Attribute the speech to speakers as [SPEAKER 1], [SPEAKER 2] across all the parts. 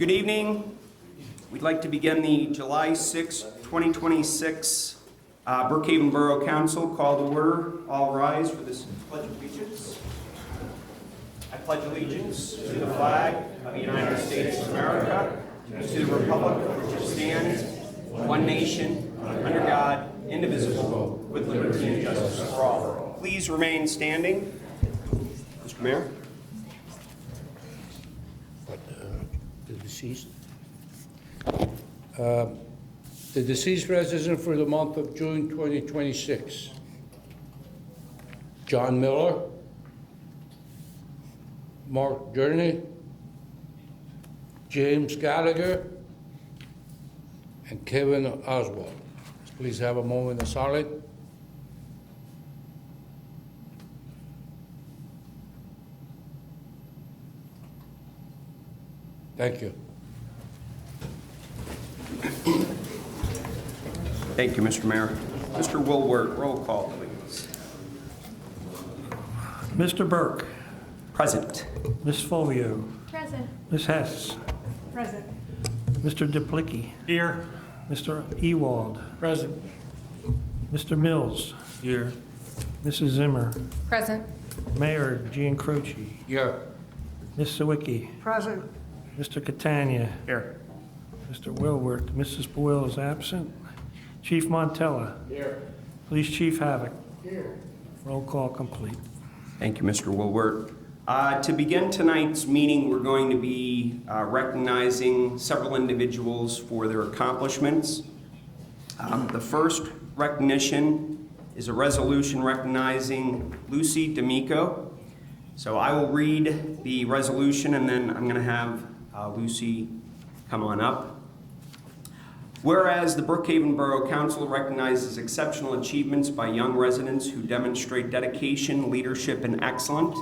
[SPEAKER 1] Good evening. We'd like to begin the July 6, 2026 Brookhaven Borough Council call to order. All rise for this pledge of allegiance. I pledge allegiance to the flag of the United States of America and to the republic for which it stands, one nation, under God, indivisible, with liberty and justice for all. Please remain standing. Mr. Mayor.
[SPEAKER 2] The deceased. The deceased resident for the month of June 2026. John Miller, Mark Journey, James Gallagher, and Kevin Oswald. Please have a moment of silence. Thank you.
[SPEAKER 1] Thank you, Mr. Mayor. Mr. Woolward, roll call, please.
[SPEAKER 3] Mr. Burke.
[SPEAKER 1] Present.
[SPEAKER 3] Ms. Folio.
[SPEAKER 4] Present.
[SPEAKER 3] Ms. Hess.
[SPEAKER 4] Present.
[SPEAKER 3] Mr. Duplicki.
[SPEAKER 5] Here.
[SPEAKER 3] Mr. Ewald.
[SPEAKER 5] Present.
[SPEAKER 3] Mr. Mills.
[SPEAKER 5] Here.
[SPEAKER 3] Mrs. Zimmer.
[SPEAKER 4] Present.
[SPEAKER 3] Mayor Giancroci.
[SPEAKER 2] Yeah.
[SPEAKER 3] Ms. Sawicki.
[SPEAKER 4] Present.
[SPEAKER 3] Mr. Catania.
[SPEAKER 5] Here.
[SPEAKER 3] Mr. Wilworth. Mrs. Boyle is absent. Chief Montella.
[SPEAKER 2] Here.
[SPEAKER 3] Police Chief Havoc.
[SPEAKER 2] Here.
[SPEAKER 3] Roll call complete.
[SPEAKER 1] Thank you, Mr. Woolward. To begin tonight's meeting, we're going to be recognizing several individuals for their accomplishments. The first recognition is a resolution recognizing Lucy D'Amico. So I will read the resolution and then I'm going to have Lucy come on up. Whereas the Brookhaven Borough Council recognizes exceptional achievements by young residents who demonstrate dedication, leadership, and excellence,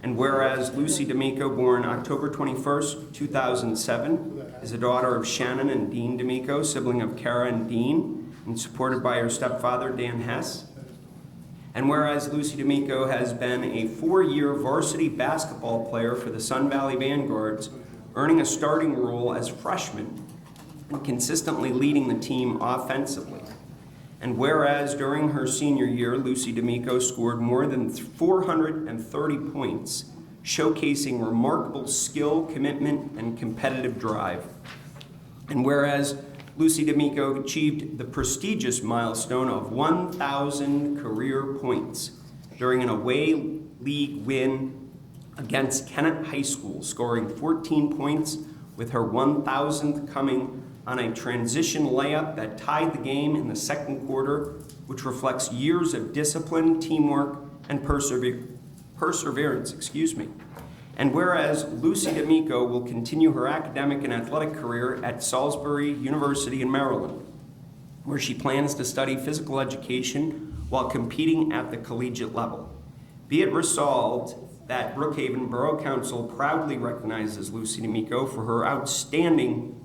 [SPEAKER 1] and whereas Lucy D'Amico, born October 21st, 2007, is a daughter of Shannon and Dean D'Amico, sibling of Kara and Dean, and supported by her stepfather, Dan Hess. And whereas Lucy D'Amico has been a 4-year varsity basketball player for the Sun Valley Vanguards, earning a starting role as freshman and consistently leading the team offensively. And whereas during her senior year, Lucy D'Amico scored more than 430 points, showcasing remarkable skill, commitment, and competitive drive. And whereas Lucy D'Amico achieved the prestigious milestone of 1,000 career points during an away league win against Kennett High School, scoring 14 points with her 1,000th coming on a transition layup that tied the game in the second quarter, which reflects years of discipline, teamwork, and perseverance. And whereas Lucy D'Amico will continue her academic and athletic career at Salisbury University in Maryland, where she plans to study physical education while competing at the collegiate level. Be it resolved that Brookhaven Borough Council proudly recognizes Lucy D'Amico for her outstanding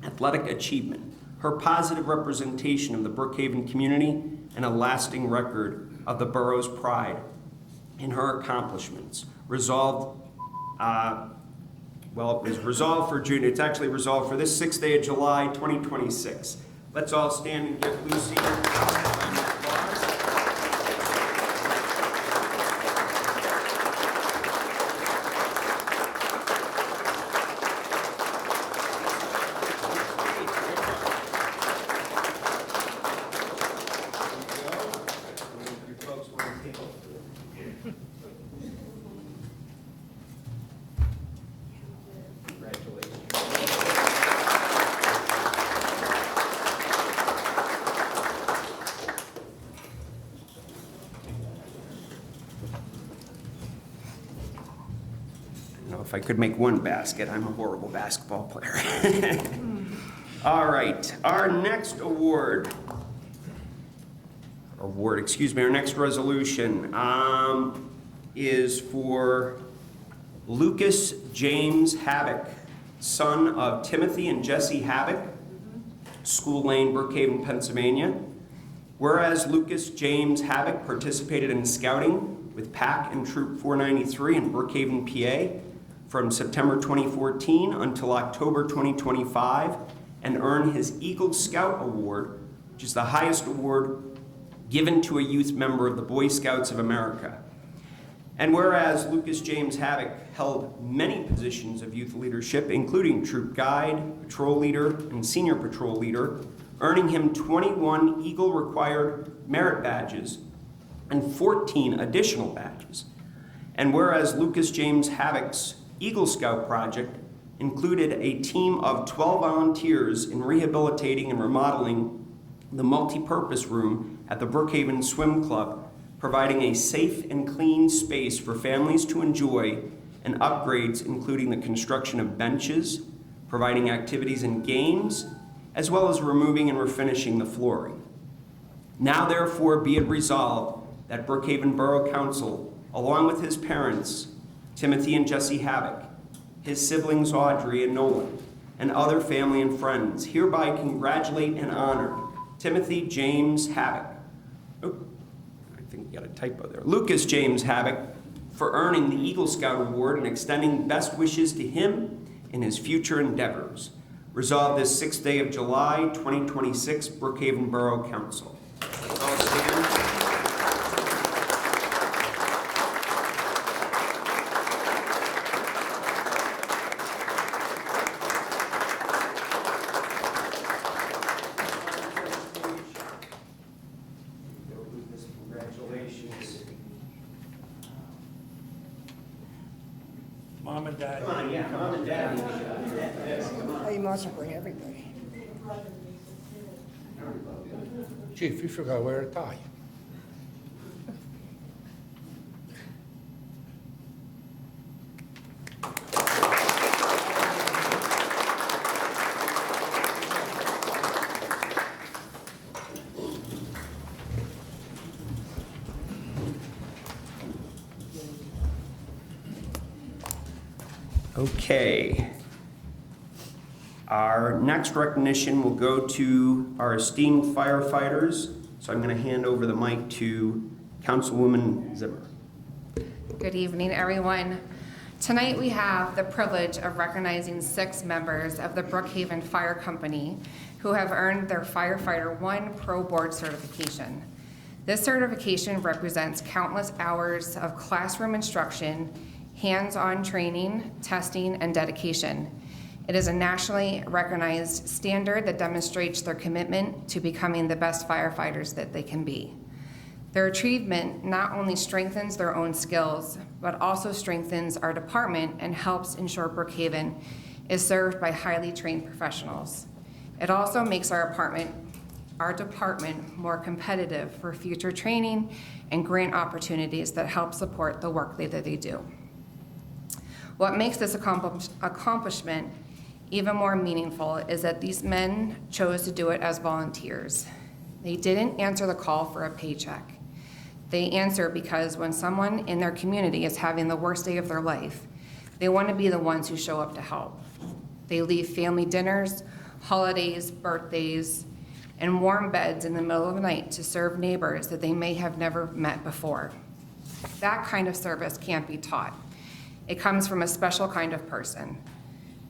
[SPEAKER 1] athletic achievement, her positive representation of the Brookhaven community, and a lasting record of the borough's pride in her accomplishments. Resolved, well, it was resolved for June. It's actually resolved for this 6th day of July, 2026. Let's all stand and give Lucy applause. If I could make one basket, I'm a horrible basketball player. All right, our next our next resolution is for Lucas James Havoc, son of Timothy and Jesse Havoc, School Lane, Brookhaven, Pennsylvania. Whereas Lucas James Havoc participated in scouting with Pack and Troop 493 in Brookhaven, PA, from September 2014 until October 2025 and earn his Eagle Scout Award, which is the highest award given to a youth member of the Boy Scouts of America. And whereas Lucas James Havoc held many positions of youth leadership, including troop guide, patrol leader, and senior patrol leader, earning him 21 Eagle required merit badges and 14 additional badges. And whereas Lucas James Havoc's Eagle Scout project included a team of 12 volunteers in rehabilitating and remodeling the multi-purpose room at the Brookhaven Swim Club, providing a safe and clean space for families to enjoy, and upgrades including the construction of benches, providing activities and games, as well as removing and refinishing the flooring. Now therefore be it resolved that Brookhaven Borough Council, along with his parents, Timothy and Jesse Havoc, his siblings Audrey and Nolan, and other family and friends, hereby congratulate and honor Timothy James Havoc. Oh, I think you got a typo there. Lucas James Havoc for earning the Eagle Scout Award and extending best wishes to him in his future endeavors. Resolved this 6th day of July, 2026, Brookhaven Borough Council. Let's all stand. Congratulations.
[SPEAKER 3] Mom and Dad.
[SPEAKER 1] Come on, yeah, Mom and Dad.
[SPEAKER 4] Oh, you must bring everybody.
[SPEAKER 2] Chief, you forgot to wear a tie.
[SPEAKER 1] Okay. Our next recognition will go to our esteemed firefighters. So I'm going to hand over the mic to Councilwoman Zimmer.
[SPEAKER 5] Good evening, everyone. Tonight we have the privilege of recognizing 6 members of the Brookhaven Fire Company who have earned their Firefighter 1 Pro Board certification. This certification represents countless hours of classroom instruction, hands-on training, testing, and dedication. It is a nationally recognized standard that demonstrates their commitment to becoming the best firefighters that they can be. Their achievement not only strengthens their own skills, but also strengthens our department and helps ensure Brookhaven is served by highly trained professionals. It also makes our department more competitive for future training and grant opportunities that help support the work that they do. What makes this accomplishment even more meaningful is that these men chose to do it as volunteers. They didn't answer the call for a paycheck. They answer because when someone in their community is having the worst day of their life, they want to be the ones who show up to help. They leave family dinners, holidays, birthdays, and warm beds in the middle of the night to serve neighbors that they may have never met before. That kind of service can't be taught. It comes from a special kind of person.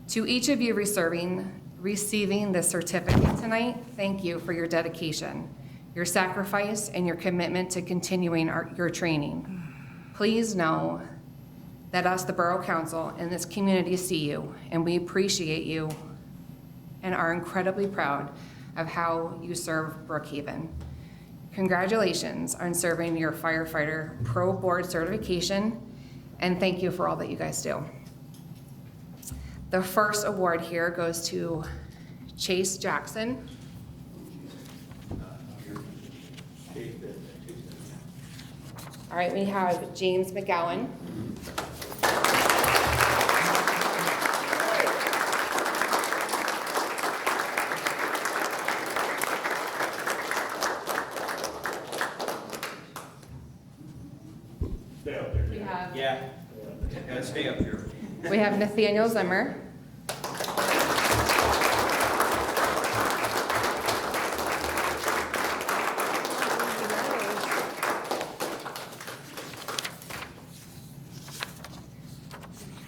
[SPEAKER 5] To each of you receiving this certificate tonight, thank you for your dedication, your sacrifice, and your commitment to continuing your training. Please know that us, the Borough Council, and this community see you, and we appreciate you and are incredibly proud of how you serve Brookhaven. Congratulations on serving your Firefighter Pro Board certification, and thank you for all that you guys do. The first award here goes to Chase Jackson. All right, we have James McGowan.
[SPEAKER 6] Stay up there.
[SPEAKER 5] We have,
[SPEAKER 1] Yeah, gotta stay up here.
[SPEAKER 5] we have Nathaniel Zimmer.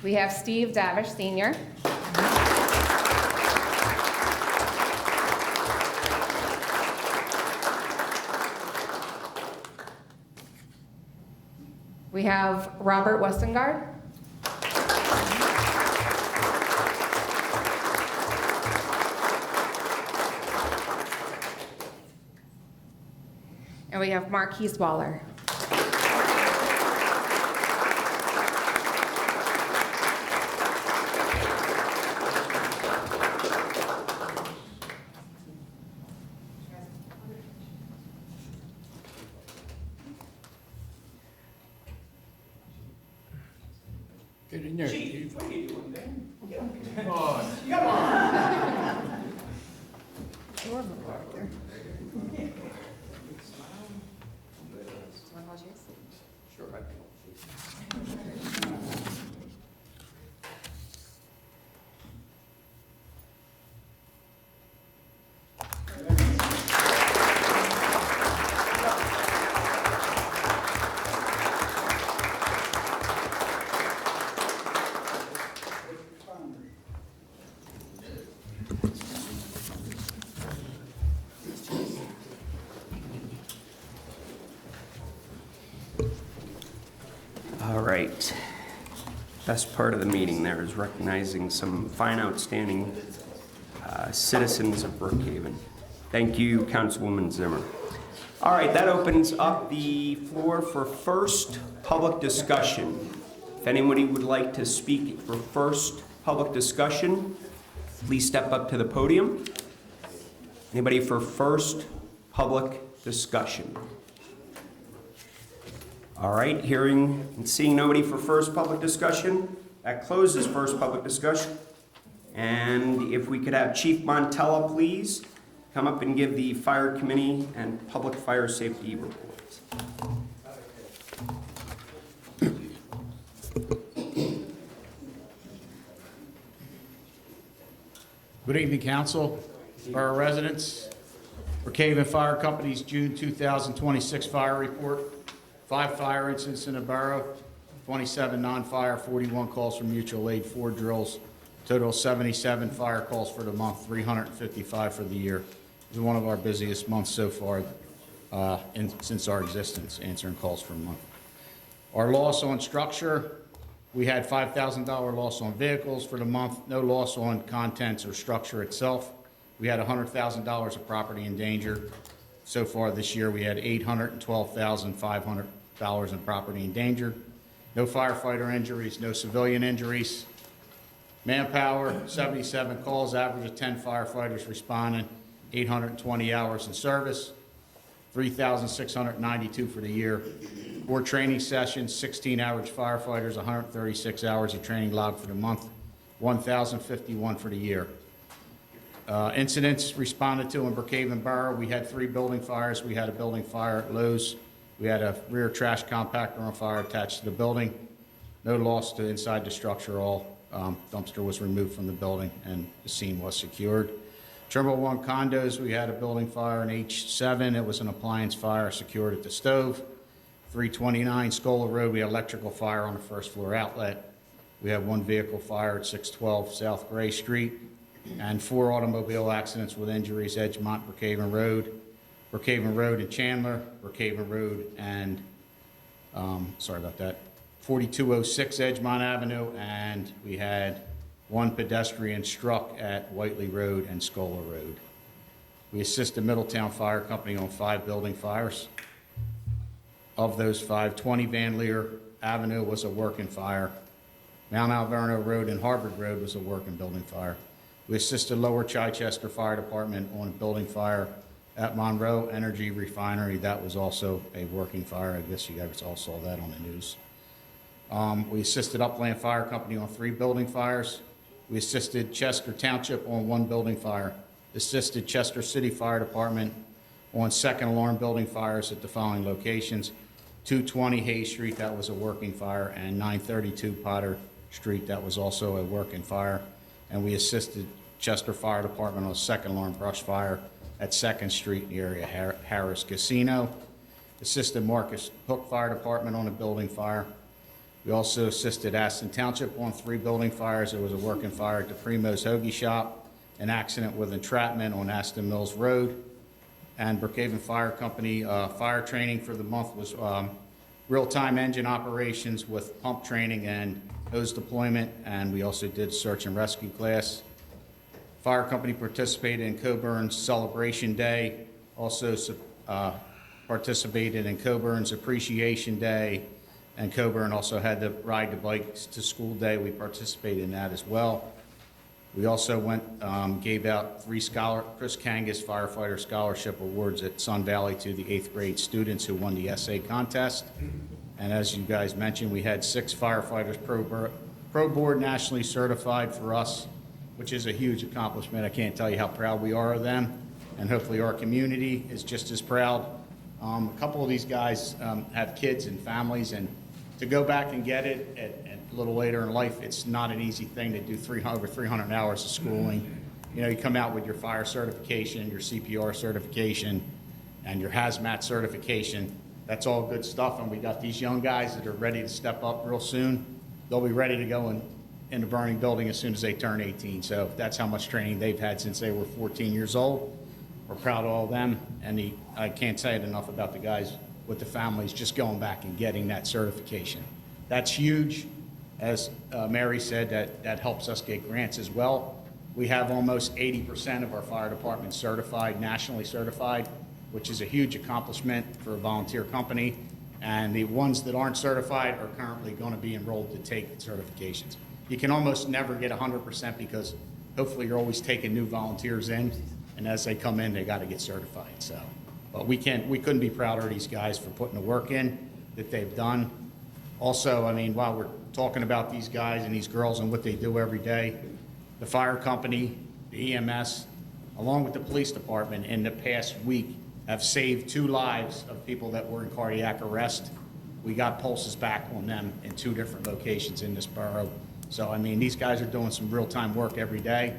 [SPEAKER 5] We have Steve Davish Sr. We have Robert Westengard. And we have Marquise Waller.
[SPEAKER 2] Get in there, Chief.
[SPEAKER 1] What are you doing, Dan?
[SPEAKER 2] Come on.
[SPEAKER 1] Sure, I can. All right. Best part of the meeting there is recognizing some fine, outstanding citizens of Brookhaven. Thank you, Councilwoman Zimmer. All right, that opens up the floor for first public discussion. If anybody would like to speak for first public discussion, please step up to the podium. Anybody for first public discussion? All right, hearing and seeing nobody for first public discussion, that closes first public discussion. And if we could have Chief Montella, please, come up and give the Fire Committee and Public Fire Safety reports.
[SPEAKER 6] Good evening, Council, Borough residents. Brookhaven Fire Company's June 2026 fire report. 5 fire incidents in the borough, 27 non-fire, 41 calls for mutual aid, 4 drills, total 77 fire calls for the month, 355 for the year. This is one of our busiest months so far since our existence, answering calls for a month. Our loss on structure, we had $5,000 loss on vehicles for the month, no loss on contents or structure itself. We had $100,000 of property in danger. So far this year, we had $812,500 in property in danger. No firefighter injuries, no civilian injuries. Manpower, 77 calls, average of 10 firefighters responding, 820 hours in service, 3,692 for the year. 4 training sessions, 16 average firefighters, 136 hours of training logged for the month, 1,051 for the year. Incidents responded to in Brookhaven Borough, we had 3 building fires. We had a building fire at Lowe's. We had a rear trash compactor on fire attached to the building. No loss to inside the structure. All dumpster was removed from the building and the scene was secured. Trimble 1 condos, we had a building fire in H7. It was an appliance fire secured at the stove. 329 Scholar Road, we had electrical fire on the first floor outlet. We had 1 vehicle fire at 612 South Gray Street. And 4 automobile accidents with injuries, Edgemont, Brookhaven Road in Chandler, Brookhaven Road and, 4206 Edgemont Avenue, and we had 1 pedestrian struck at Whiteley Road and Scholar Road. We assisted Middletown Fire Company on 5 building fires. Of those 5, 20 Van Leer Avenue was a working fire. Mount Alverno Road and Harvard Road was a working building fire. We assisted Lower Chichester Fire Department on a building fire at Monroe Energy Refinery. That was also a working fire. I guess you guys all saw that on the news. We assisted Upland Fire Company on 3 building fires. We assisted Chester Township on 1 building fire. Assisted Chester City Fire Department on 2nd alarm building fires at the following locations. 220 Hayes Street, that was a working fire, and 932 Potter Street, that was also a working fire. And we assisted Chester Fire Department on a 2nd alarm brush fire at 2nd Street in the area of Harris Casino. Assisted Marcus Hook Fire Department on a building fire. We also assisted Aston Township on 3 building fires. There was a working fire at the Primo's Hoagie Shop, an accident with entrapment on Aston Mills Road, and Brookhaven Fire Company fire training for the month was real-time engine operations with pump training and hose deployment, and we also did search and rescue class. Fire Company participated in Coburn's Celebration Day, also participated in Coburn's Appreciation Day, and Coburn also had the Ride the Bikes to School Day. We participated in that as well. We also gave out 3 Chris Kangas Firefighter Scholarship Awards at Sun Valley to the 8th grade students who won the essay contest. And as you guys mentioned, we had 6 firefighters pro board nationally certified for us, which is a huge accomplishment. I can't tell you how proud we are of them, and hopefully our community is just as proud. A couple of these guys have kids and families, and to go back and get it a little later in life, it's not an easy thing to do over 300 hours of schooling. You know, you come out with your fire certification, your CPR certification, and your hazmat certification. That's all good stuff, and we got these young guys that are ready to step up real soon. They'll be ready to go in the burning building as soon as they turn 18. So that's how much training they've had since they were 14 years old. We're proud of all of them, and I can't say it enough about the guys with the families just going back and getting that certification. That's huge. As Mary said, that helps us get grants as well. We have almost 80% of our fire department certified, nationally certified, which is a huge accomplishment for a volunteer company. And the ones that aren't certified are currently going to be enrolled to take certifications. You can almost never get 100% because hopefully you're always taking new volunteers in, and as they come in, they got to get certified. So, but we couldn't be prouder of these guys for putting the work in that they've done. Also, I mean, while we're talking about these guys and these girls and what they do every day, the fire company, the EMS, along with the police department in the past week have saved 2 lives of people that were in cardiac arrest. We got pulses back on them in 2 different locations in this borough. So, I mean, these guys are doing some real-time work every day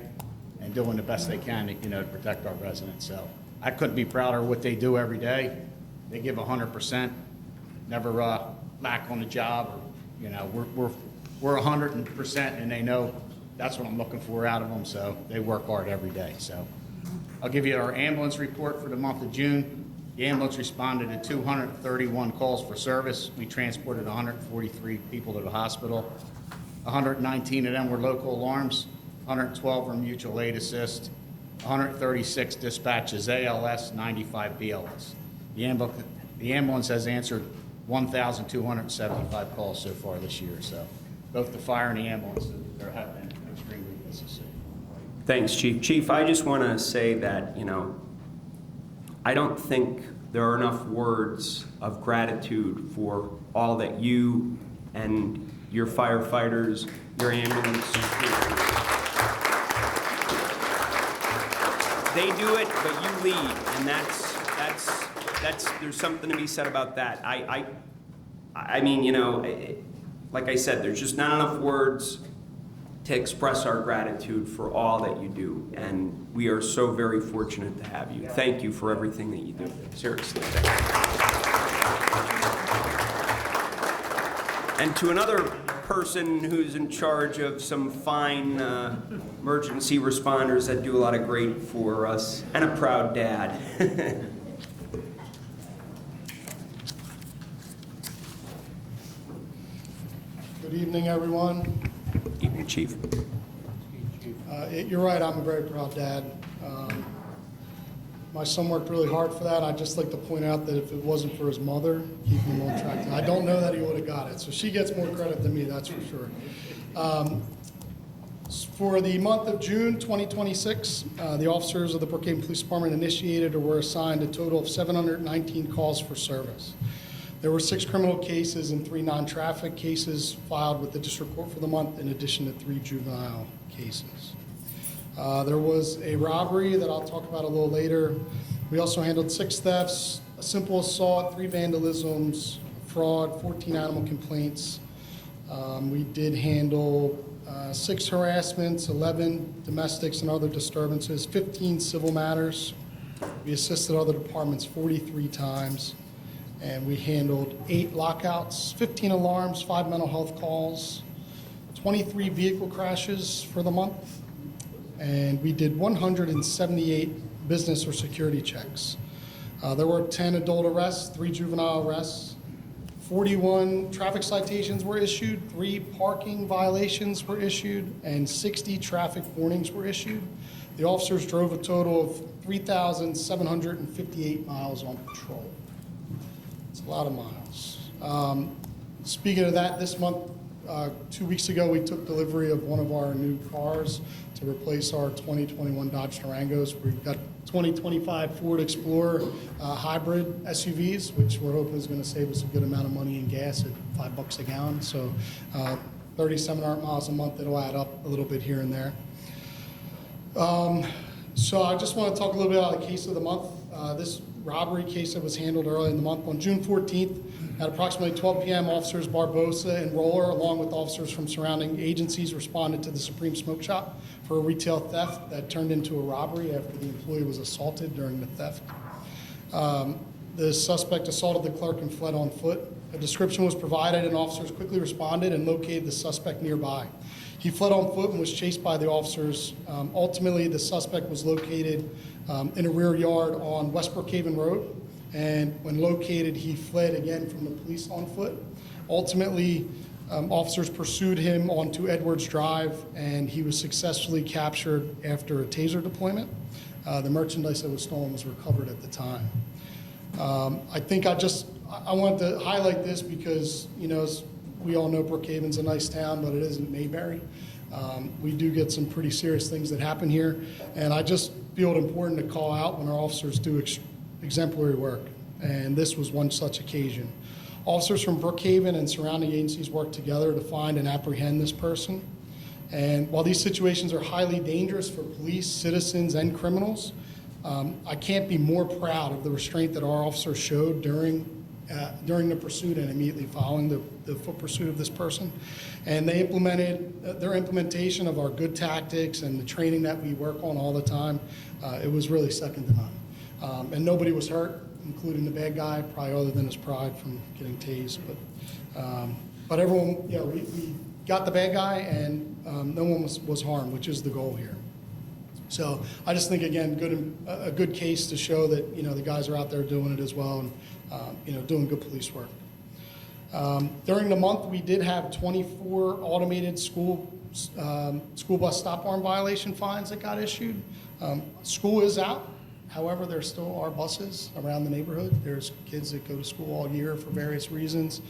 [SPEAKER 6] and doing the best they can, you know, to protect our residents. So I couldn't be prouder of what they do every day. They give 100%, never lack on the job. Or, you know, we're 100%, and they know that's what I'm looking for out of them. So they work hard every day. So I'll give you our ambulance report for the month of June. The ambulance responded to 231 calls for service. We transported 143 people to the hospital. 119 of them were local alarms. 112 were mutual aid assist. 136 dispatches ALS, 95 BLS. The ambulance has answered 1,275 calls so far this year. So both the fire and the ambulance have been extremely busy.
[SPEAKER 1] Thanks, Chief. Chief, I just want to say that, you know, I don't think there are enough words of gratitude for all that you and your firefighters, your ambulance crew. They do it, but you lead, and that's there's something to be said about that. I mean, you know, like I said, there's just not enough words to express our gratitude for all that you do, and we are so very fortunate to have you. Thank you for everything that you do. Seriously, thank you. And to another person who's in charge of some fine emergency responders that do a lot of great for us, and a proud dad.
[SPEAKER 7] Good evening, everyone.
[SPEAKER 1] Evening, Chief.
[SPEAKER 7] You're right, I'm a very proud dad. My son worked really hard for that. I'd just like to point out that if it wasn't for his mother keeping him on track, I don't know that he would have got it. So she gets more credit than me, that's for sure. For the month of June 2026, the officers of the Brookhaven Police Department initiated or were assigned a total of 719 calls for service. There were 6 criminal cases and 3 non-traffic cases filed with the district court for the month, in addition to 3 juvenile cases. There was a robbery that I'll talk about a little later. We also handled 6 thefts, a simple assault, 3 vandalisms, fraud, 14 animal complaints. We did handle 6 harassments, 11 domestics and other disturbances, 15 civil matters. We assisted other departments 43 times. and we handled 8 lockouts, 15 alarms, 5 mental health calls, 23 vehicle crashes for the month, and we did 178 business or security checks. There were 10 adult arrests, 3 juvenile arrests, 41 traffic citations were issued, 3 parking violations were issued, and 60 traffic warnings were issued. The officers drove a total of 3,758 miles on patrol. It's a lot of miles. Speaking of that, this month, 2 weeks ago, we took delivery of one of our new cars to replace our 2021 Dodge Durangos. We've got 2025 Ford Explorer hybrid SUVs, which we're hoping is going to save us a good amount of money in gas at $5 a gallon. So 3,700 miles a month, it'll add up a little bit here and there. So I just want to talk a little bit about the case of the month. This robbery case that was handled early in the month. On June 14th, at approximately 12 p.m., officers Barbosa and Roller, along with officers from surrounding agencies, responded to the Supreme Smoke Shop for a retail theft that turned into a robbery after the employee was assaulted during the theft. The suspect assaulted the clerk and fled on foot. A description was provided, and officers quickly responded and located the suspect nearby. He fled on foot and was chased by the officers. Ultimately, the suspect was located in a rear yard on West Brookhaven Road, and when located, he fled again from the police on foot. Ultimately, officers pursued him onto Edwards Drive, and he was successfully captured after a taser deployment. The merchandise that was stolen was recovered at the time. I think I wanted to highlight this because, you know, we all know Brookhaven's a nice town, but it isn't Mayberry. We do get some pretty serious things that happen here, and I just feel it important to call out when our officers do exemplary work, and this was one such occasion. Officers from Brookhaven and surrounding agencies worked together to find and apprehend this person. And while these situations are highly dangerous for police, citizens, and criminals, I can't be more proud of the restraint that our officers showed during the pursuit and immediately following the foot pursuit of this person. And they implemented their implementation of our good tactics and the training that we work on all the time. It was really second to none. And nobody was hurt, including the bad guy, probably other than his pride from getting tased. But everyone, you know, we got the bad guy, and no one was harmed, which is the goal here. So I just think, again, a good case to show that, you know, the guys are out there doing it as well, and you know, doing good police work. During the month, we did have 24 automated school bus stop arm violation fines that got issued. School is out. However, there still are buses around the neighborhood. There's kids that go to school all year for various reasons.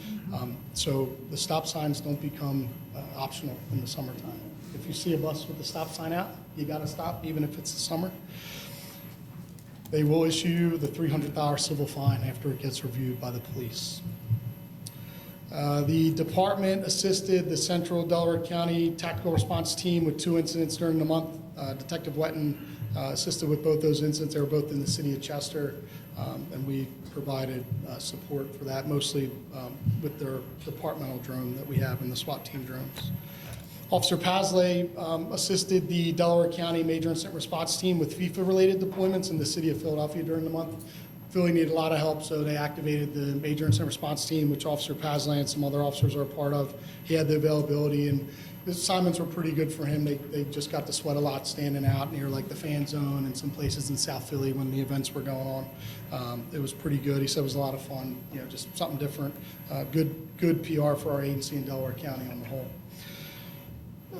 [SPEAKER 7] So the stop signs don't become optional in the summertime. If you see a bus with a stop sign out, you got to stop, even if it's the summer. They will issue you the $300 civil fine after it gets reviewed by the police. The department assisted the Central Delaware County Tactical Response Team with 2 incidents during the month. Detective Wetton assisted with both those incidents. They were both in the city of Chester, and we provided support for that, mostly with their departmental drone that we have in the SWAT team drones. Officer Pasley assisted the Delaware County Major Incident Response Team with FIFA-related deployments in the city of Philadelphia during the month. Philly needed a lot of help, so they activated the Major Incident Response Team, which Officer Pasley and some other officers are a part of. He had the availability, and the assignments were pretty good for him. They just got to sweat a lot standing out near like the fan zone and some places in South Philly when the events were going on. It was pretty good. He said it was a lot of fun, you know, just something different. Good PR for our agency in Delaware County on the whole.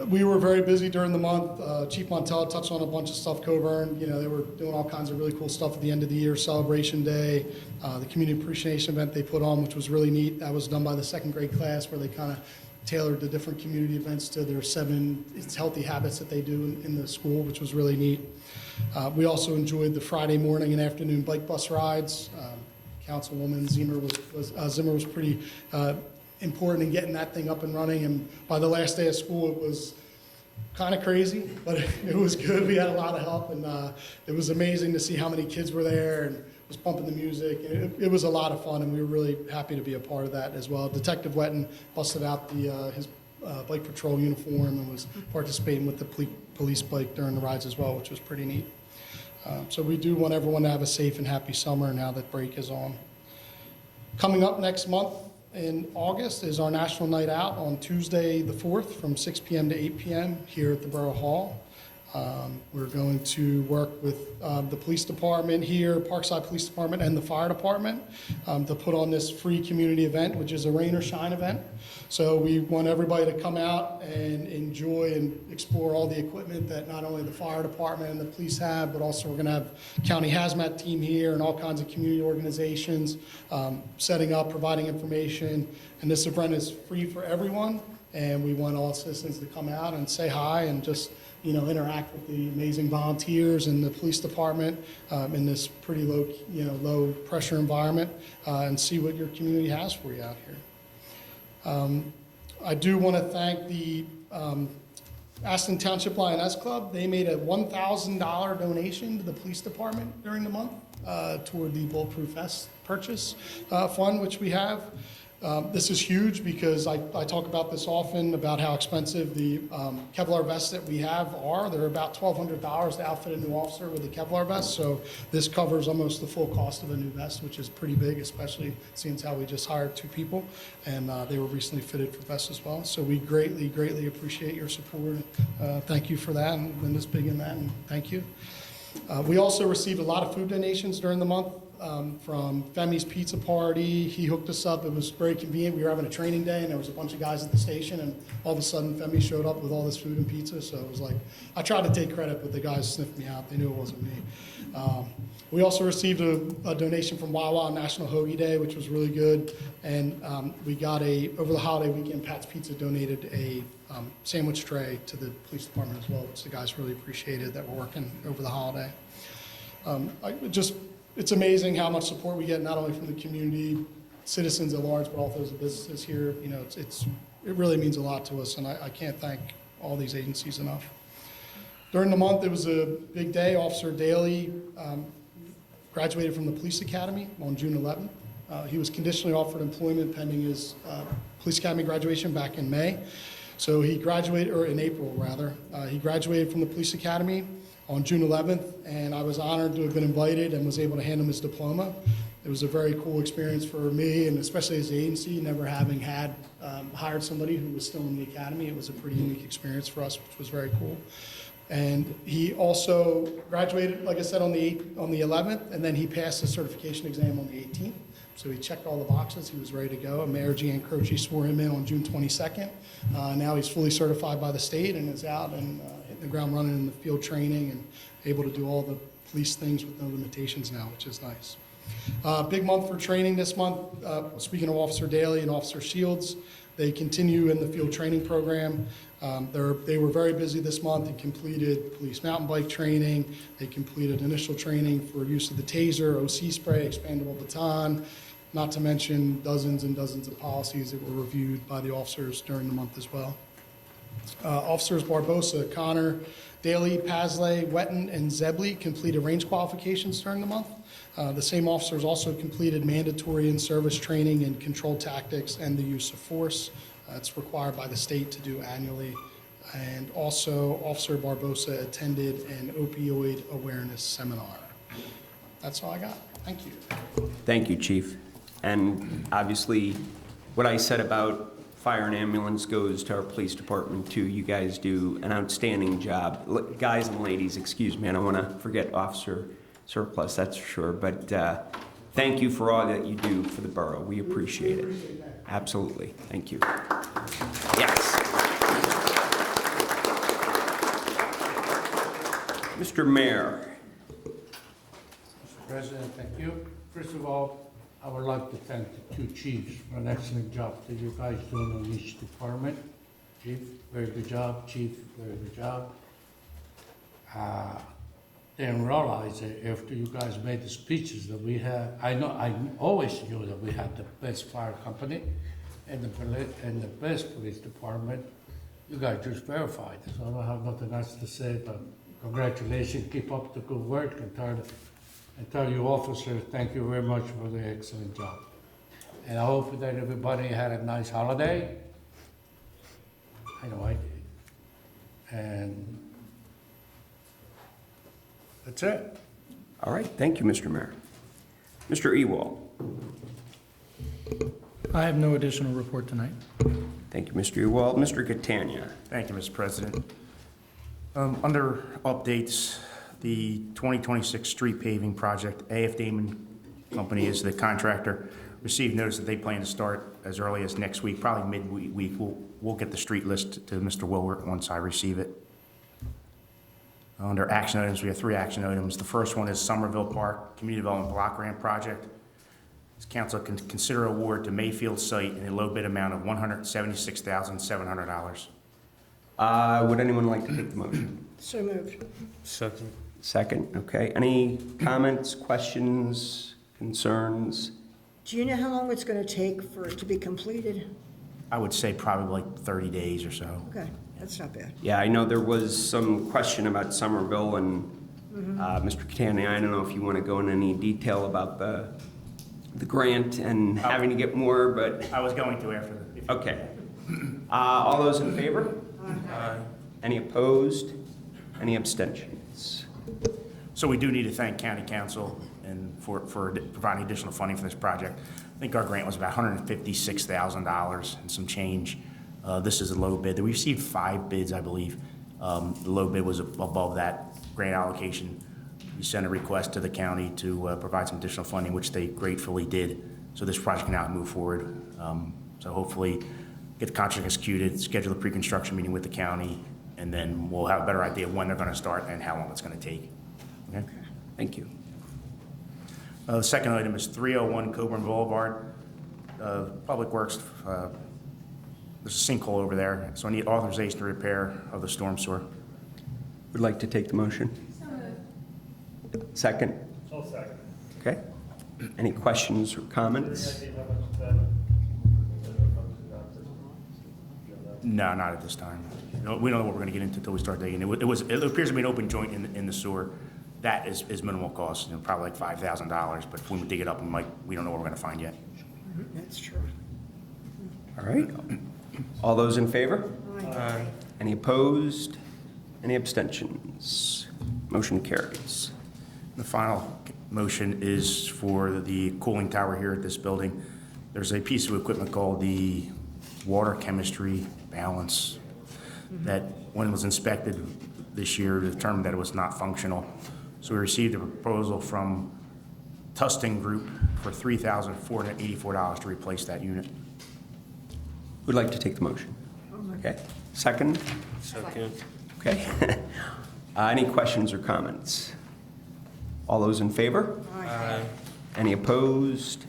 [SPEAKER 7] We were very busy during the month. Chief Montel touched on a bunch of stuff. Coburn, you know, they were doing all kinds of really cool stuff at the end of the year. Celebration Day, the community appreciation event they put on, which was really neat. That was done by the 2nd grade class, where they kind of tailored the different community events to their 7 healthy habits that they do in the school, which was really neat. We also enjoyed the Friday morning and afternoon bike bus rides. Councilwoman Zimmer was pretty important in getting that thing up and running, and by the last day of school it was kind of crazy, but it was good. We had a lot of help, and it was amazing to see how many kids were there and was pumping the music. It was a lot of fun, and we were really happy to be a part of that as well. Detective Wetton busted out his bike patrol uniform and was participating with the police bike during the rides as well, which was pretty neat. So we do want everyone to have a safe and happy summer now that break is on. Coming up next month in August is our National Night Out on Tuesday, the 4th, from 6 p.m. to 8 p.m. here at the Borough Hall. We're going to work with the police department here, Parkside Police Department, and the fire department to put on this free community event, which is a rain or shine event. So we want everybody to come out and enjoy and explore all the equipment that not only the fire department and the police have, but also we're going to have county hazmat team here and all kinds of community organizations setting up, providing information. And this event is free for everyone, and we want all citizens to come out and say hi and just interact with the amazing volunteers and the police department in this pretty low pressure environment and see what your community has for you out here. I do want to thank the Aston Township Lioness Club. They made a $1,000 donation to the police department during the month toward the Bulletproof Vest purchase fund, which we have. This is huge because I talk about this often, about how expensive the Kevlar vests that we have are. They're about $1,200 to outfit a new officer with a Kevlar vest, so this covers almost the full cost of a new vest, which is pretty big, especially since how we just hired 2 people, and they were recently fitted for vests as well. So we greatly, greatly appreciate your support. Thank you for that, and Linda's big in that, and thank you. We also received a lot of food donations during the month. From Femi's Pizza Party. He hooked us up. It was very convenient. We were having a training day, and there was a bunch of guys at the station, and all of a sudden, Femi showed up with all this food and pizza. So it was like, I tried to take credit, but the guys sniffed me out. They knew it wasn't me. We also received a donation from Wawa on National Hoagie Day, which was really good. And we got over the holiday weekend, Pat's Pizza donated a sandwich tray to the police department as well, which the guys really appreciated that we're working over the holiday. It's amazing how much support we get, not only from the community, citizens at large, but also the businesses here. It really means a lot to us, and I can't thank all these agencies enough. During the month, it was a big day. Officer Daly graduated from the police academy on June 11th. He was conditionally offered employment pending his police academy graduation back in May. So he graduated, or in April rather. He graduated from the police academy on June 11th, and I was honored to have been invited and was able to hand him his diploma. It was a very cool experience for me, and especially as an agency, never having hired somebody who was still in the academy. It was a pretty unique experience for us, which was very cool. And he also graduated, like I said, on the 11th, and then he passed the certification exam on the 18th. So he checked all the boxes. He was ready to go. And Mayor Jean Croce swore him in on June 22nd. Now he's fully certified by the state and is out and hitting the ground running in the field training and able to do all the police things with no limitations now, which is nice. Big month for training this month. Speaking of Officer Daly and Officer Shields, they continue in the field training program. They were very busy this month and completed police mountain bike training. They completed initial training for use of the taser, OC spray, expandable baton, not to mention dozens and dozens of policies that were reviewed by the officers during the month as well. Officers Barbosa, Connor, Daly, Pasley, Wetton, and Zebley completed range qualifications during the month. The same officers also completed mandatory in-service training in controlled tactics and the use of force. It's required by the state to do annually. And also, Officer Barbosa attended an opioid awareness seminar. That's all I got. Thank you.
[SPEAKER 1] Thank you, Chief. And obviously, what I said about fire and ambulance goes to our police department too. You guys do an outstanding job. Guys and ladies, excuse me, I don't want to forget Officer Surplus, that's for sure. But thank you for all that you do for the borough. We appreciate it. Absolutely. Thank you. Yes. Mr. Mayor.
[SPEAKER 2] Mr. President, thank you. First of all, I would like to thank the 2 chiefs for an excellent job that you guys doing on each department. Chief, very good job. Chief, very good job. Didn't realize it after you guys made the speeches that we had. I always knew that we had the best fire company and the best police department. You guys just verified, so I don't have nothing else to say, but congratulations, keep up the good work, and tell you officers, thank you very much for the excellent job. And I hope that everybody had a nice holiday. I know I did. And that's it.
[SPEAKER 1] All right. Thank you, Mr. Mayor. Mr. Ewald.
[SPEAKER 3] I have no additional report tonight.
[SPEAKER 1] Thank you, Mr. Ewald. Mr. Catania.
[SPEAKER 8] Thank you, Mr. President. Under updates, the 2026 street paving project, A.F. Damon Company is the contractor. Received notice that they plan to start as early as next week, probably midweek. We'll get the street list to Mr. Wilbert once I receive it. Under action items, we have 3 action items. The first one is Somerville Park Community Development Block Grant Project. This council can consider award to Mayfield Site in a low bid amount of $176,700.
[SPEAKER 1] Would anyone like to take the motion?
[SPEAKER 4] So moved.
[SPEAKER 1] Second, okay. Any comments, questions, concerns?
[SPEAKER 4] Do you know how long it's going to take for it to be completed?
[SPEAKER 8] I would say probably like 30 days or so.
[SPEAKER 4] Okay, that's not bad.
[SPEAKER 1] Yeah, I know there was some question about Somerville, and Mr. Catania, I don't know if you want to go into any detail about the grant and having to get more, but,
[SPEAKER 8] I was going to after.
[SPEAKER 1] okay. All those in favor? Aye. Any opposed? Any abstentions?
[SPEAKER 8] So we do need to thank County Council and for providing additional funding for this project. I think our grant was about $156,000 and some change. This is a low bid. We received 5 bids, I believe. The low bid was above that grant allocation. We sent a request to the county to provide some additional funding, which they gratefully did. So this project can now move forward. So hopefully get the contract executed, schedule a pre-construction meeting with the county, and then we'll have a better idea of when they're going to start and how long it's going to take. Okay?
[SPEAKER 1] Thank you.
[SPEAKER 8] The second item is 301 Coburn Boulevard. Public Works, there's a sinkhole over there, so I need authorization to repair of the storm sewer.
[SPEAKER 1] Would like to take the motion? Second?
[SPEAKER 9] I'll second.
[SPEAKER 1] Okay. Any questions or comments?
[SPEAKER 8] No, not at this time. No, we don't know what we're going to get into until we start digging. It appears to be an open joint in the sewer. That is minimal cost, probably like $5,000, but if we dig it up, we don't know what we're going to find yet.
[SPEAKER 4] That's true.
[SPEAKER 1] All right. All those in favor?
[SPEAKER 4] Aye.
[SPEAKER 1] Any opposed? Any abstentions? Motion carries.
[SPEAKER 8] The final motion is for the cooling tower here at this building. There's a piece of equipment called the water chemistry balance that, when it was inspected this year, determined that it was not functional. So we received a proposal from Tustin Group for $3,484 to replace that unit.
[SPEAKER 1] Would like to take the motion? Okay. Second?
[SPEAKER 9] Second.
[SPEAKER 1] Okay. Any questions or comments? All those in favor?
[SPEAKER 9] Aye.
[SPEAKER 1] Any opposed?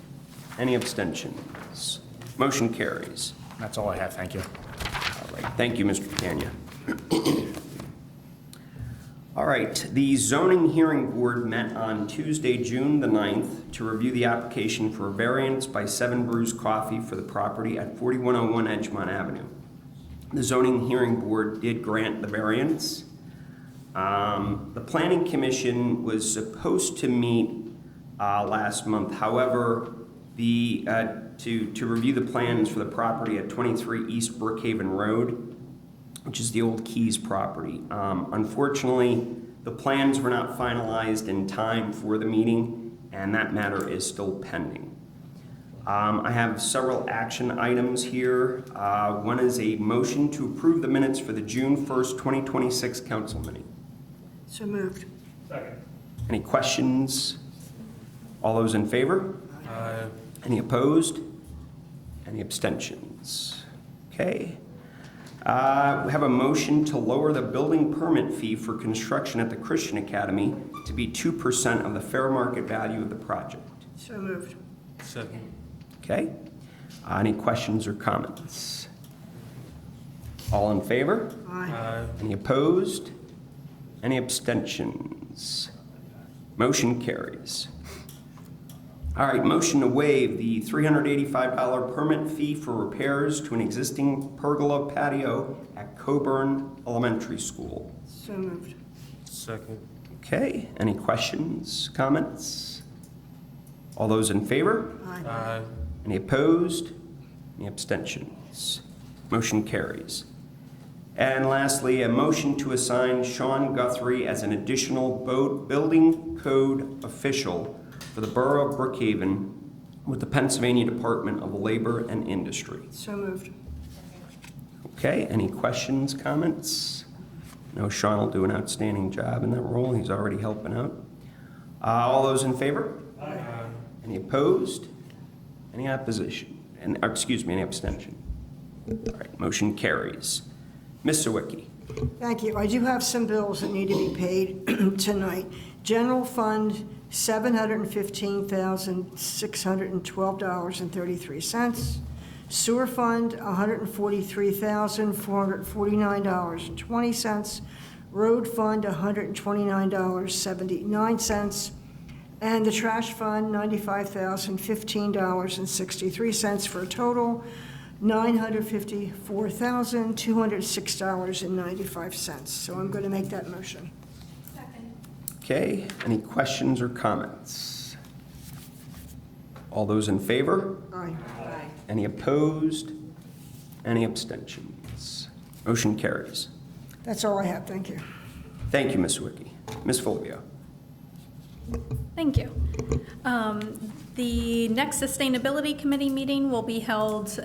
[SPEAKER 1] Any abstentions? Motion carries.
[SPEAKER 8] That's all I have. Thank you.
[SPEAKER 1] All right. Thank you, Mr. Catania. All right. The Zoning Hearing Board met on Tuesday, June the 9th, to review the application for a variance by 7 Brews Coffee for the property at 4101 Edgemont Avenue. The Zoning Hearing Board did grant the variance. The Planning Commission was supposed to meet last month. However, to review the plans for the property at 23 East Brookhaven Road, which is the old Keys property. Unfortunately, the plans were not finalized in time for the meeting, and that matter is still pending. I have several action items here. One is a motion to approve the minutes for the June 1st, 2026 council meeting.
[SPEAKER 4] So moved.
[SPEAKER 9] Second.
[SPEAKER 1] Any questions? All those in favor?
[SPEAKER 9] Aye.
[SPEAKER 1] Any opposed? Any abstentions? Okay. We have a motion to lower the building permit fee for construction at the Christian Academy to be 2% of the fair market value of the project.
[SPEAKER 4] So moved.
[SPEAKER 9] Second.
[SPEAKER 1] Okay. Any questions or comments? All in favor?
[SPEAKER 9] Aye.
[SPEAKER 1] Any opposed? Any abstentions? Motion carries. All right, motion to waive the $385 permit fee for repairs to an existing pergola patio at Coburn Elementary School.
[SPEAKER 4] So moved.
[SPEAKER 9] Second.
[SPEAKER 1] Okay, any questions, comments? All those in favor?
[SPEAKER 9] Aye.
[SPEAKER 1] Any opposed? Any abstentions? Motion carries. And lastly, a motion to assign Sean Guthrie as an additional building code official for the Borough of Brookhaven with the Pennsylvania Department of Labor and Industry.
[SPEAKER 4] So moved.
[SPEAKER 1] Okay, any questions, comments? No, Sean will do an outstanding job in that role. He's already helping out. All those in favor? Aye. Any opposed? Any opposition? And, any abstention? All right, motion carries. Ms. Sawicki.
[SPEAKER 4] Thank you. I do have some bills that need to be paid tonight. General Fund, $715,612.33. Sewer Fund, $143,449.20. Road Fund, $129.79. And the Trash Fund, $95,015.63 for a total $954,206.95. So I'm going to make that motion.
[SPEAKER 1] Okay, any questions or comments? All those in favor?
[SPEAKER 4] Aye.
[SPEAKER 1] Any opposed? Any abstentions? Motion carries.
[SPEAKER 4] That's all I have. Thank you.
[SPEAKER 1] Thank you, Ms. Sawicki. Ms. Fulvio.
[SPEAKER 10] Thank you. The next Sustainability Committee meeting will be held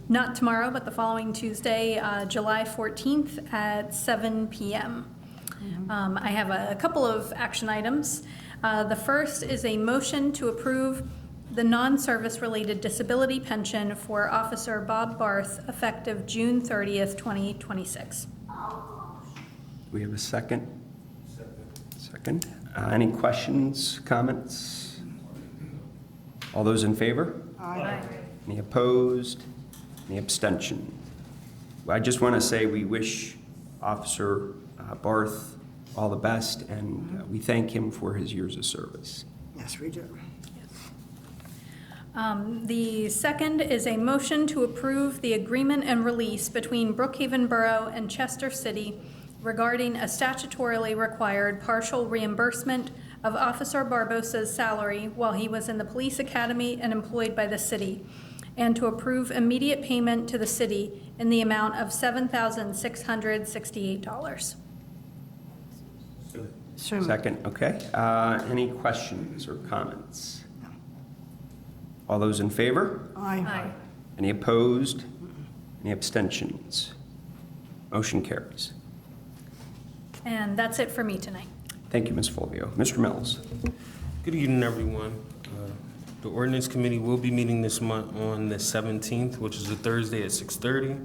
[SPEAKER 10] not tomorrow, but the following Tuesday, July 14th at 7 p.m. I have a couple of action items. The first is a motion to approve the non-service related disability pension for Officer Bob Barth effective June 30th, 2026.
[SPEAKER 1] We have a second? Second. Any questions, comments? All those in favor?
[SPEAKER 4] Aye.
[SPEAKER 1] Any opposed? Any abstention? I just want to say we wish Officer Barth all the best, and we thank him for his years of service.
[SPEAKER 4] Yes, we do.
[SPEAKER 10] The second is a motion to approve the agreement and release between Brookhaven Borough and Chester City regarding a statutorily required partial reimbursement of Officer Barbosa's salary while he was in the police academy and employed by the city, and to approve immediate payment to the city in the amount of $7,668.
[SPEAKER 4] So moved.
[SPEAKER 1] Second, okay. Any questions or comments? All those in favor?
[SPEAKER 4] Aye.
[SPEAKER 1] Any opposed? Any abstentions? Motion carries.
[SPEAKER 10] And that's it for me tonight.
[SPEAKER 1] Thank you, Ms. Fulvio. Mr. Mills.
[SPEAKER 9] Good evening, everyone. The ordinance committee will be meeting this month on the 17th, which is a Thursday at 6:30.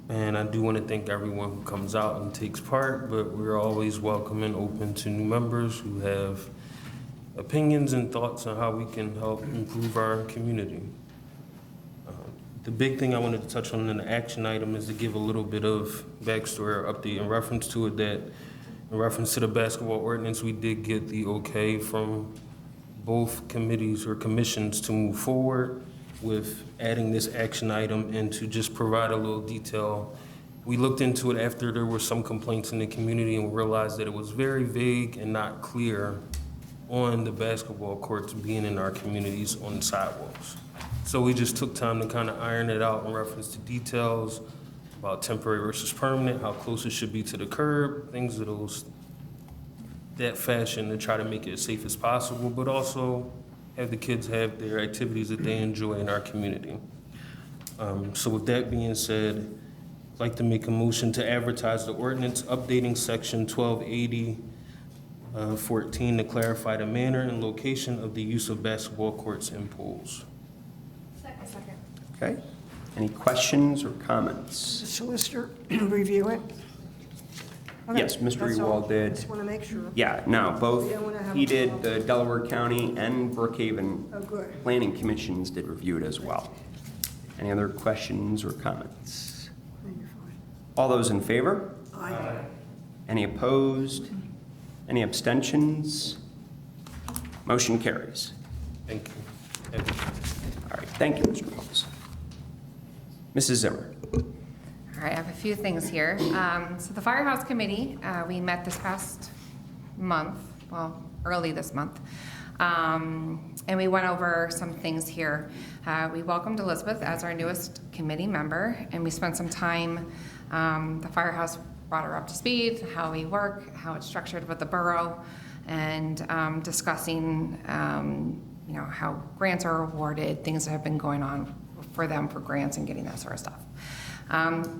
[SPEAKER 9] And I do want to thank everyone who comes out and takes part, but we're always welcome and open to new members who have opinions and thoughts on how we can help improve our community. The big thing I wanted to touch on in the action item is to give a little bit of backstory or update in reference to it, that in reference to the basketball ordinance, we did get the okay from both committees or commissions to move forward with adding this action item and to just provide a little detail. We looked into it after there were some complaints in the community and realized that it was very vague and not clear on the basketball courts being in our communities on the sidewalks. So we just took time to kind of iron it out in reference to details about temporary versus permanent, how close it should be to the curb, things of that fashion to try to make it as safe as possible, but also have the kids have their activities that they enjoy in our community. So with that being said, I'd like to make a motion to advertise the ordinance updating section 1280-14 to clarify the manner and location of the use of basketball courts and pools.
[SPEAKER 10] Second.
[SPEAKER 1] Okay. Any questions or comments?
[SPEAKER 4] The solicitor review it? Okay,
[SPEAKER 1] Yes, Mr.
[SPEAKER 4] that's all.
[SPEAKER 1] Ewald did.
[SPEAKER 4] Just want to make sure.
[SPEAKER 1] Yeah, no, both,
[SPEAKER 4] We don't wanna have
[SPEAKER 1] he
[SPEAKER 4] a
[SPEAKER 1] did,
[SPEAKER 4] problem.
[SPEAKER 1] the Delaware County and Brookhaven
[SPEAKER 4] Oh, good.
[SPEAKER 1] Planning Commissions did review it as well. Any other questions or comments?
[SPEAKER 4] Then you're fine.
[SPEAKER 1] All those in favor?
[SPEAKER 4] Aye.
[SPEAKER 1] Any opposed? Any abstentions? Motion carries.
[SPEAKER 9] Thank you.
[SPEAKER 1] All right, thank you, Mr. Mills. Mrs. Zimmer.
[SPEAKER 5] All right, I have a few things here. So the Firehouse Committee, we met this past month, well, early this month, and we went over some things here. We welcomed Elizabeth as our newest committee member, and we spent some time, the Firehouse brought her up to speed, how we work, how it's structured with the borough, and discussing, how grants are awarded, things that have been going on for them for grants and getting that sort of stuff.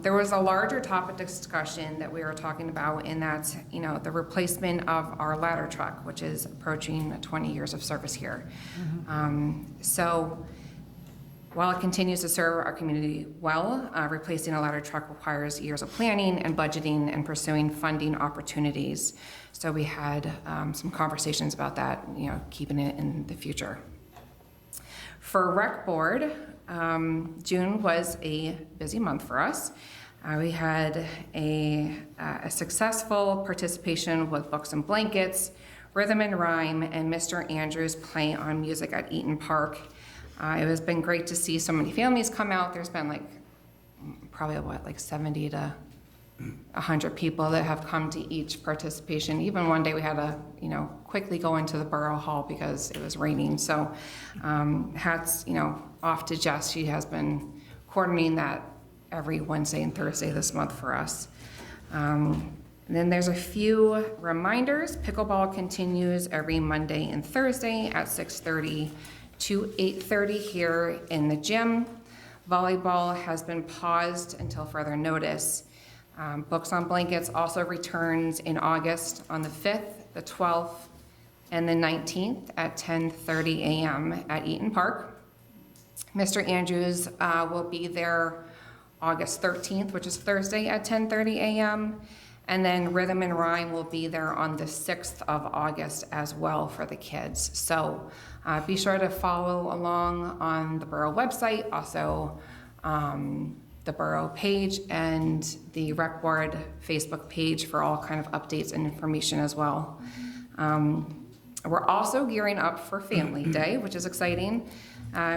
[SPEAKER 5] There was a larger topic discussion that we were talking about, and that's, the replacement of our ladder truck, which is approaching 20 years of service here. So while it continues to serve our community well, replacing a ladder truck requires years of planning and budgeting and pursuing funding opportunities. So we had some conversations about that, keeping it in the future. For Rec Board, June was a busy month for us. We had a successful participation with Books and Blankets, Rhythm and Rhyme, and Mr. Andrews play on music at Eaton Park. It has been great to see so many families come out. There's been probably 70 to 100 people that have come to each participation. Even one day we had to, quickly go into the Borough Hall because it was raining. So hats, off to Jess. She has been coordinating that every Wednesday and Thursday this month for us. And then there's a few reminders. Pickleball continues every Monday and Thursday at 6:30 to 8:30 here in the gym. Volleyball has been paused until further notice. Books on Blankets also returns in August on the 5th, the 12th, and the 19th at 10:30 a.m. at Eaton Park. Mr. Andrews will be there August 13th, which is Thursday at 10:30 a.m. And then Rhythm and Rhyme will be there on the 6th of August as well for the kids. So be sure to follow along on the Borough website, also the Borough page and the Rec Board Facebook page for all kind of updates and information as well. We're also gearing up for Family Day, which is exciting.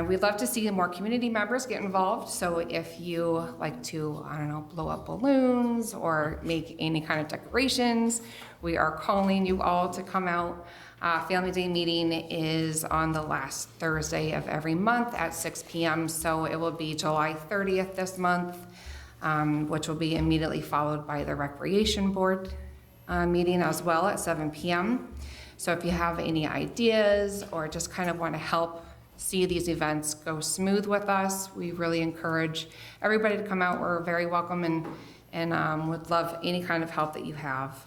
[SPEAKER 5] We'd love to see more community members get involved. So if you like to, blow up balloons or make any kind of decorations, we are calling you all to come out. Family Day meeting is on the last Thursday of every month at 6 p.m. So it will be July 30th this month, which will be immediately followed by the Recreation Board meeting as well at 7 p.m. So if you have any ideas or just kind of want to help see these events go smooth with us, we really encourage everybody to come out. We're very welcome and would love any kind of help that you have.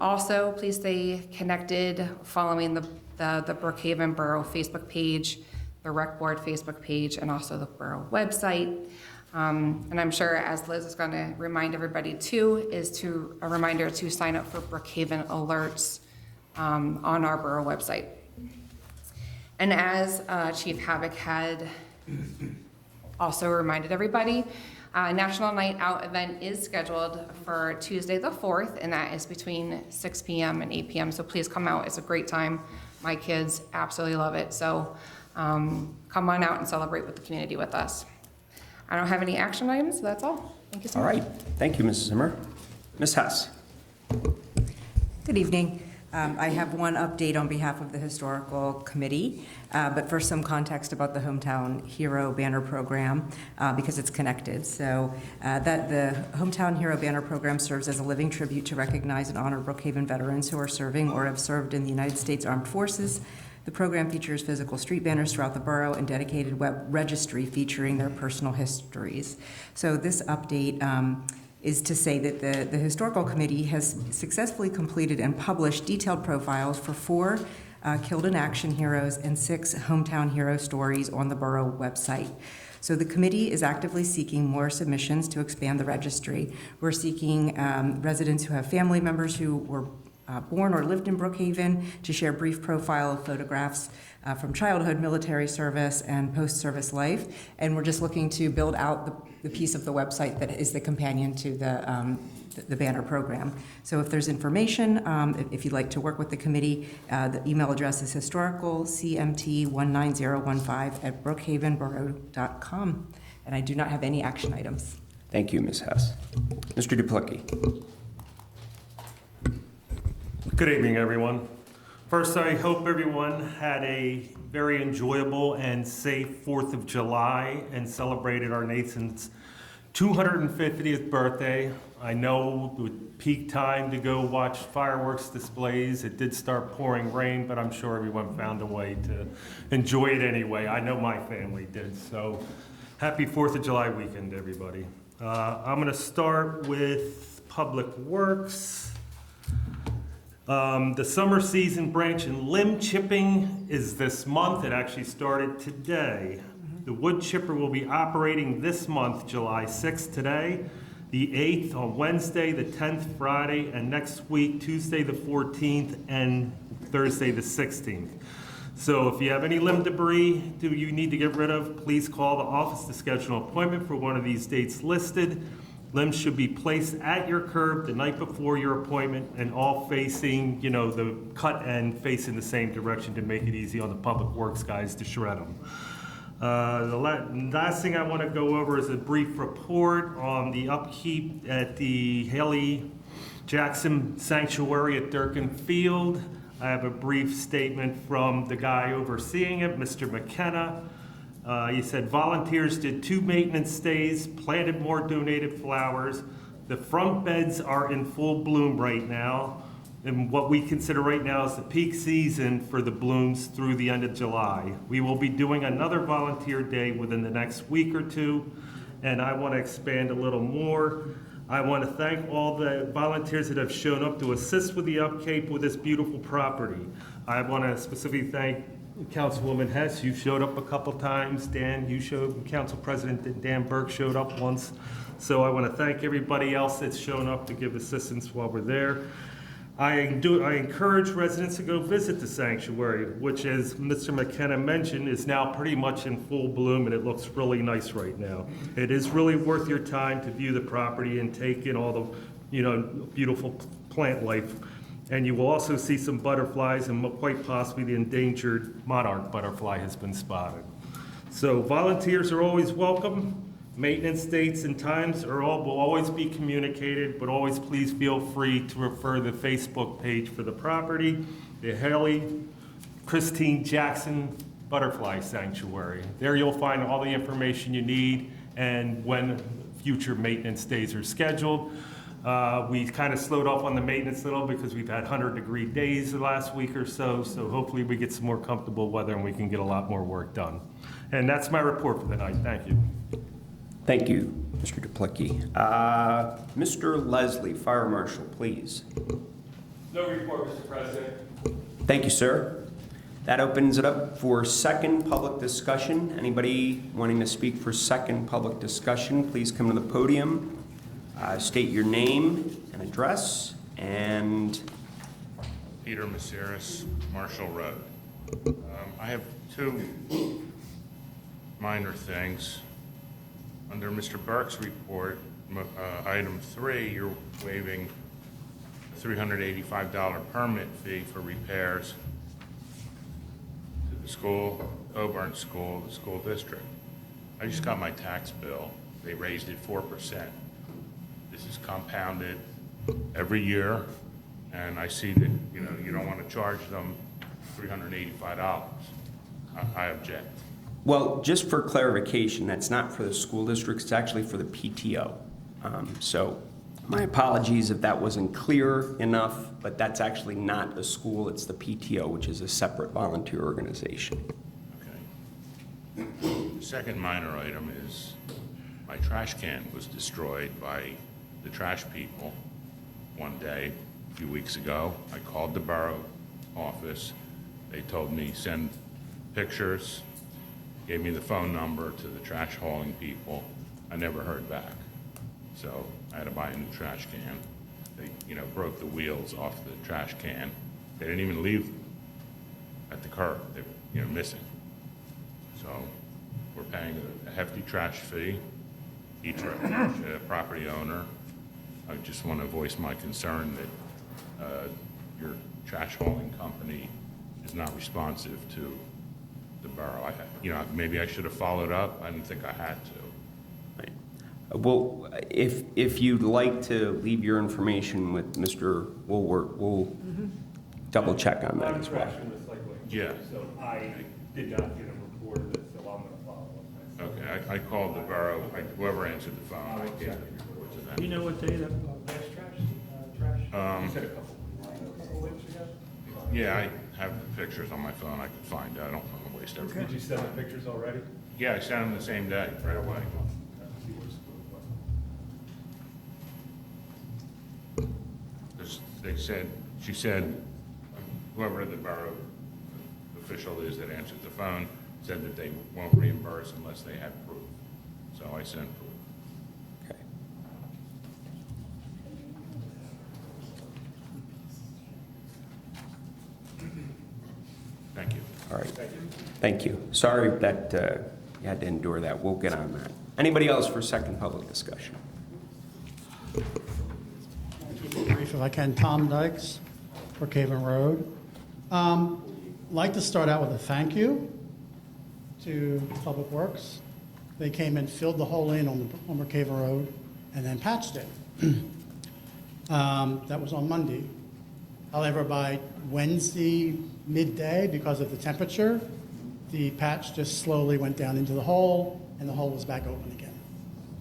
[SPEAKER 5] Also, please stay connected following the Brookhaven Borough Facebook page, the Rec Board Facebook page, and also the Borough website. And I'm sure, as Liz is going to remind everybody too, is a reminder to sign up for Brookhaven alerts on our Borough website. And as Chief Havoc had also reminded everybody, National Night Out event is scheduled for Tuesday the 4th, and that is between 6 p.m. and 8 p.m. So please come out. It's a great time. My kids absolutely love it. So come on out and celebrate with the community with us. I don't have any action items, so that's all. Thank you so much.
[SPEAKER 1] All right. Thank you, Mrs. Zimmer. Ms. Hess.
[SPEAKER 11] Good evening. I have one update on behalf of the Historical Committee, but first some context about the Hometown Hero Banner Program, because it's connected. So that the Hometown Hero Banner Program serves as a living tribute to recognize and honor Brookhaven veterans who are serving or have served in the United States Armed Forces. The program features physical street banners throughout the borough and dedicated web registry featuring their personal histories. So this update is to say that the Historical Committee has successfully completed and published detailed profiles for 4 killed in action heroes and 6 hometown hero stories on the borough website. So the committee is actively seeking more submissions to expand the registry. We're seeking residents who have family members who were born or lived in Brookhaven to share brief profile photographs from childhood, military service, and post-service life. And we're just looking to build out the piece of the website that is the companion to the banner program. So if there's information, if you'd like to work with the committee, the email address is historicalcmt19015@brookhavenborough.com. And I do not have any action items.
[SPEAKER 1] Thank you, Ms. Hess. Mr. Duplicki.
[SPEAKER 12] Good evening, everyone. First, I hope everyone had a very enjoyable and safe 4th of July and celebrated our nation's 250th birthday. I know the peak time to go watch fireworks displays. It did start pouring rain, but I'm sure everyone found a way to enjoy it anyway. I know my family did. So happy 4th of July weekend, everybody. I'm going to start with Public Works. The summer season branch and limb chipping is this month. It actually started today. The wood chipper will be operating this month, July 6th today, the 8th on Wednesday, the 10th Friday, and next week, Tuesday the 14th and Thursday the 16th. So if you have any limb debris you need to get rid of, please call the office to schedule an appointment for one of these dates listed. Limbs should be placed at your curb the night before your appointment and all facing, the cut end facing the same direction to make it easy on the public works guys to shred them. The last thing I want to go over is a brief report on the upkeep at the Haley Jackson Sanctuary at Durkin Field. I have a brief statement from the guy overseeing it, Mr. McKenna. He said volunteers did 2 maintenance stays, planted more donated flowers. The front beds are in full bloom right now. And what we consider right now is the peak season for the blooms through the end of July. We will be doing another volunteer day within the next week or two. And I want to expand a little more. I want to thank all the volunteers that have shown up to assist with the upkeep with this beautiful property. I want to specifically thank Councilwoman Hess, you showed up a couple times. Dan, you showed, Council President Dan Burke showed up once. So I want to thank everybody else that's shown up to give assistance while we're there. I encourage residents to go visit the sanctuary, which, as Mr. McKenna mentioned, is now pretty much in full bloom, and it looks really nice right now. It is really worth your time to view the property and take in all the, beautiful plant life. And you will also see some butterflies, and quite possibly the endangered monarch butterfly has been spotted. So volunteers are always welcome. Maintenance dates and times will always be communicated, but always please feel free to refer to the Facebook page for the property, the Haley Christine Jackson Butterfly Sanctuary. There you'll find all the information you need and when future maintenance days are scheduled. We kind of slowed off on the maintenance a little because we've had 100-degree days the last week or so, so hopefully we get some more comfortable weather and we can get a lot more work done. And that's my report for the night. Thank you.
[SPEAKER 1] Thank you, Mr. Duplicki. Mr. Leslie, Fire Marshal, please.
[SPEAKER 12] No report, Mr. President.
[SPEAKER 1] Thank you, sir. That opens it up for second public discussion. Anybody wanting to speak for second public discussion, please come to the podium. State your name and address, and...
[SPEAKER 13] Peter Maceris, Marshall Road. I have 2 minor things. Under Mr. Burke's report, item 3, you're waiving a $385 permit fee for repairs to the school, Coburn School, the school district. I just got my tax bill. They raised it 4%. This is compounded every year, and I see that, you don't want to charge them $385. I object.
[SPEAKER 1] Well, just for clarification, that's not for the school districts, it's actually for the PTO. So my apologies if that wasn't clear enough, but that's actually not the school, it's the PTO, which is a separate volunteer organization.
[SPEAKER 13] Okay. The second minor item is my trash can was destroyed by the trash people one day a few weeks ago. I called the borough office. They told me send pictures, gave me the phone number to the trash hauling people. I never heard back. So I had to buy a new trash can. They, broke the wheels off the trash can. They didn't even leave at the curb. They were, missing. So we're paying a hefty trash fee, each property owner. I just want to voice my concern that your trash hauling company is not responsive to the borough. Maybe I should have followed up. I didn't think I had to.
[SPEAKER 1] Right. Well, if you'd like to leave your information with Mr. Woolworth, we'll double check on that as well.
[SPEAKER 13] Yeah.
[SPEAKER 12] So I did not get a report of this, so I'm going to follow up.
[SPEAKER 13] Okay. I called the borough, whoever answered the phone, I gave the report to them.
[SPEAKER 3] Do you know what day that last trash?
[SPEAKER 13] You said a couple weeks ago? Yeah, I have the pictures on my phone, I can find it, I don't want to waste everything.
[SPEAKER 3] Did you send the pictures already?
[SPEAKER 13] Yeah, I sent them the same day, right away. She said, whoever the borough official is that answered the phone said that they won't reimburse unless they have proof. So I sent proof.
[SPEAKER 1] Okay.
[SPEAKER 13] Thank you.
[SPEAKER 1] All right. Thank you. Sorry that you had to endure that. We'll get on that. Anybody else for second public discussion?
[SPEAKER 14] Brief if I can. Tom Dykes, Brookhaven Road. Like to start out with a thank you to Public Works. They came and filled the hole in on Brookhaven Road and then patched it. That was on Monday. However, by Wednesday midday, because of the temperature, the patch just slowly went down into the hole, and the hole was back open again.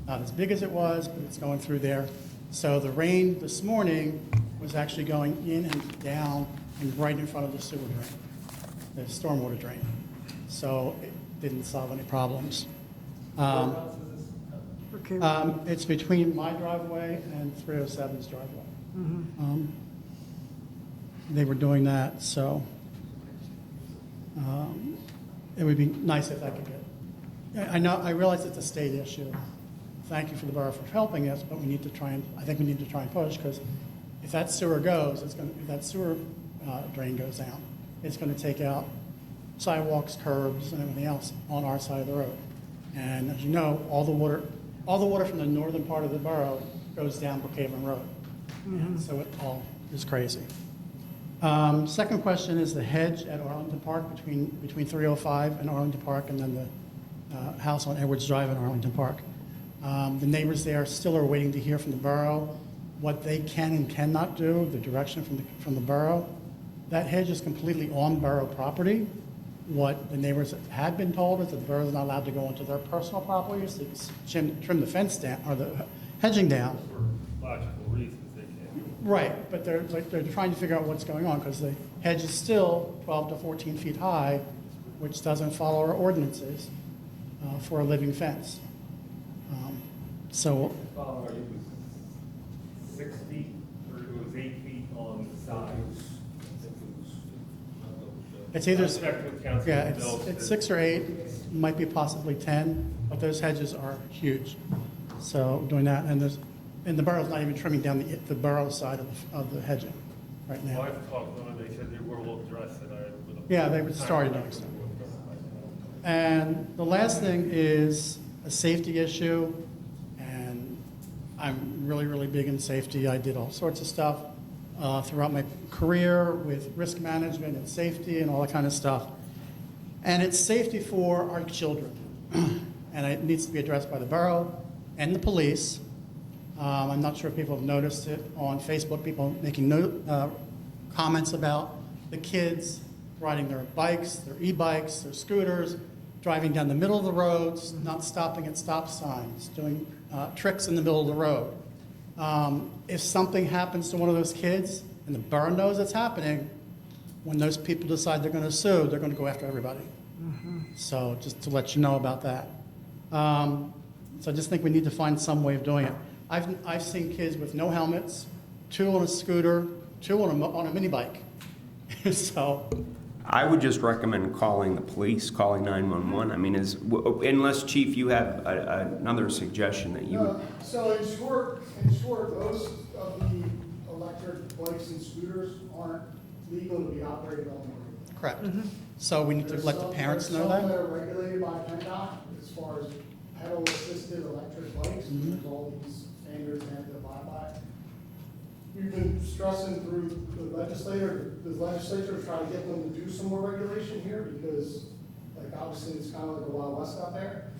[SPEAKER 14] Not as big as it was, but it's going through there. So the rain this morning was actually going in and down and right in front of the sewer drain, the stormwater drain. So it didn't solve any problems. It's between my driveway and 307's driveway. They were doing that, so it would be nice if that could get. I realize it's a state issue. Thank you for the borough for helping us, but we need to try and, I think we need to try and push, because if that sewer goes, if that sewer drain goes down, it's going to take out sidewalks, curbs, and everything else on our side of the road. And as you know, all the water from the northern part of the borough goes down Brookhaven Road. And so it all is crazy. Second question is the hedge at Arlington Park between 305 and Arlington Park, and then the house on Edwards Drive in Arlington Park. The neighbors there still are waiting to hear from the borough what they can and cannot do, the direction from the borough. That hedge is completely on borough property. What the neighbors had been told is that the borough is not allowed to go into their personal properties to trim the fence down, or the hedging down.
[SPEAKER 12] For logical reasons, they can't.
[SPEAKER 14] Right, but they're trying to figure out what's going on, because the hedge is still 12 to 14 feet high, which doesn't follow our ordinances for a living fence. So.
[SPEAKER 12] It was 6 feet, or it was 8 feet on the sides.
[SPEAKER 14] It's either,
[SPEAKER 12] Checked with council.
[SPEAKER 14] yeah, it's 6 or 8, might be possibly 10, but those hedges are huge. So doing that, and the borough's not even trimming down the borough side of the hedging right now.
[SPEAKER 12] Well, I've talked to them, they said they will address it.
[SPEAKER 14] Yeah, they would start doing so. And the last thing is a safety issue, and I'm really, really big in safety. I did all sorts of stuff throughout my career with risk management and safety and all that kind of stuff. And it's safety for our children. And it needs to be addressed by the borough and the police. I'm not sure if people have noticed it on Facebook, people making comments about the kids riding their bikes, their e-bikes, their scooters, driving down the middle of the roads, not stopping at stop signs, doing tricks in the middle of the road. If something happens to one of those kids, and the borough knows it's happening, when those people decide they're going to sue, they're going to go after everybody. So just to let you know about that. So I just think we need to find some way of doing it. I've seen kids with no helmets, 2 on a scooter, 2 on a mini bike. So.
[SPEAKER 1] I would just recommend calling the police, calling 911. I mean, unless, Chief, you have another suggestion that you would.
[SPEAKER 7] So in short, most of the electric bikes and scooters aren't legal to be operated on the road.
[SPEAKER 14] Correct. So we need to let the parents know that.
[SPEAKER 7] Some that are regulated by PennDOT as far as pedal-assisted electric bikes, and there's all these standards they have to abide by. We've been stressing through the legislature to try to get them to do some more regulation here, because like obviously it's kind of like the Wild West out there.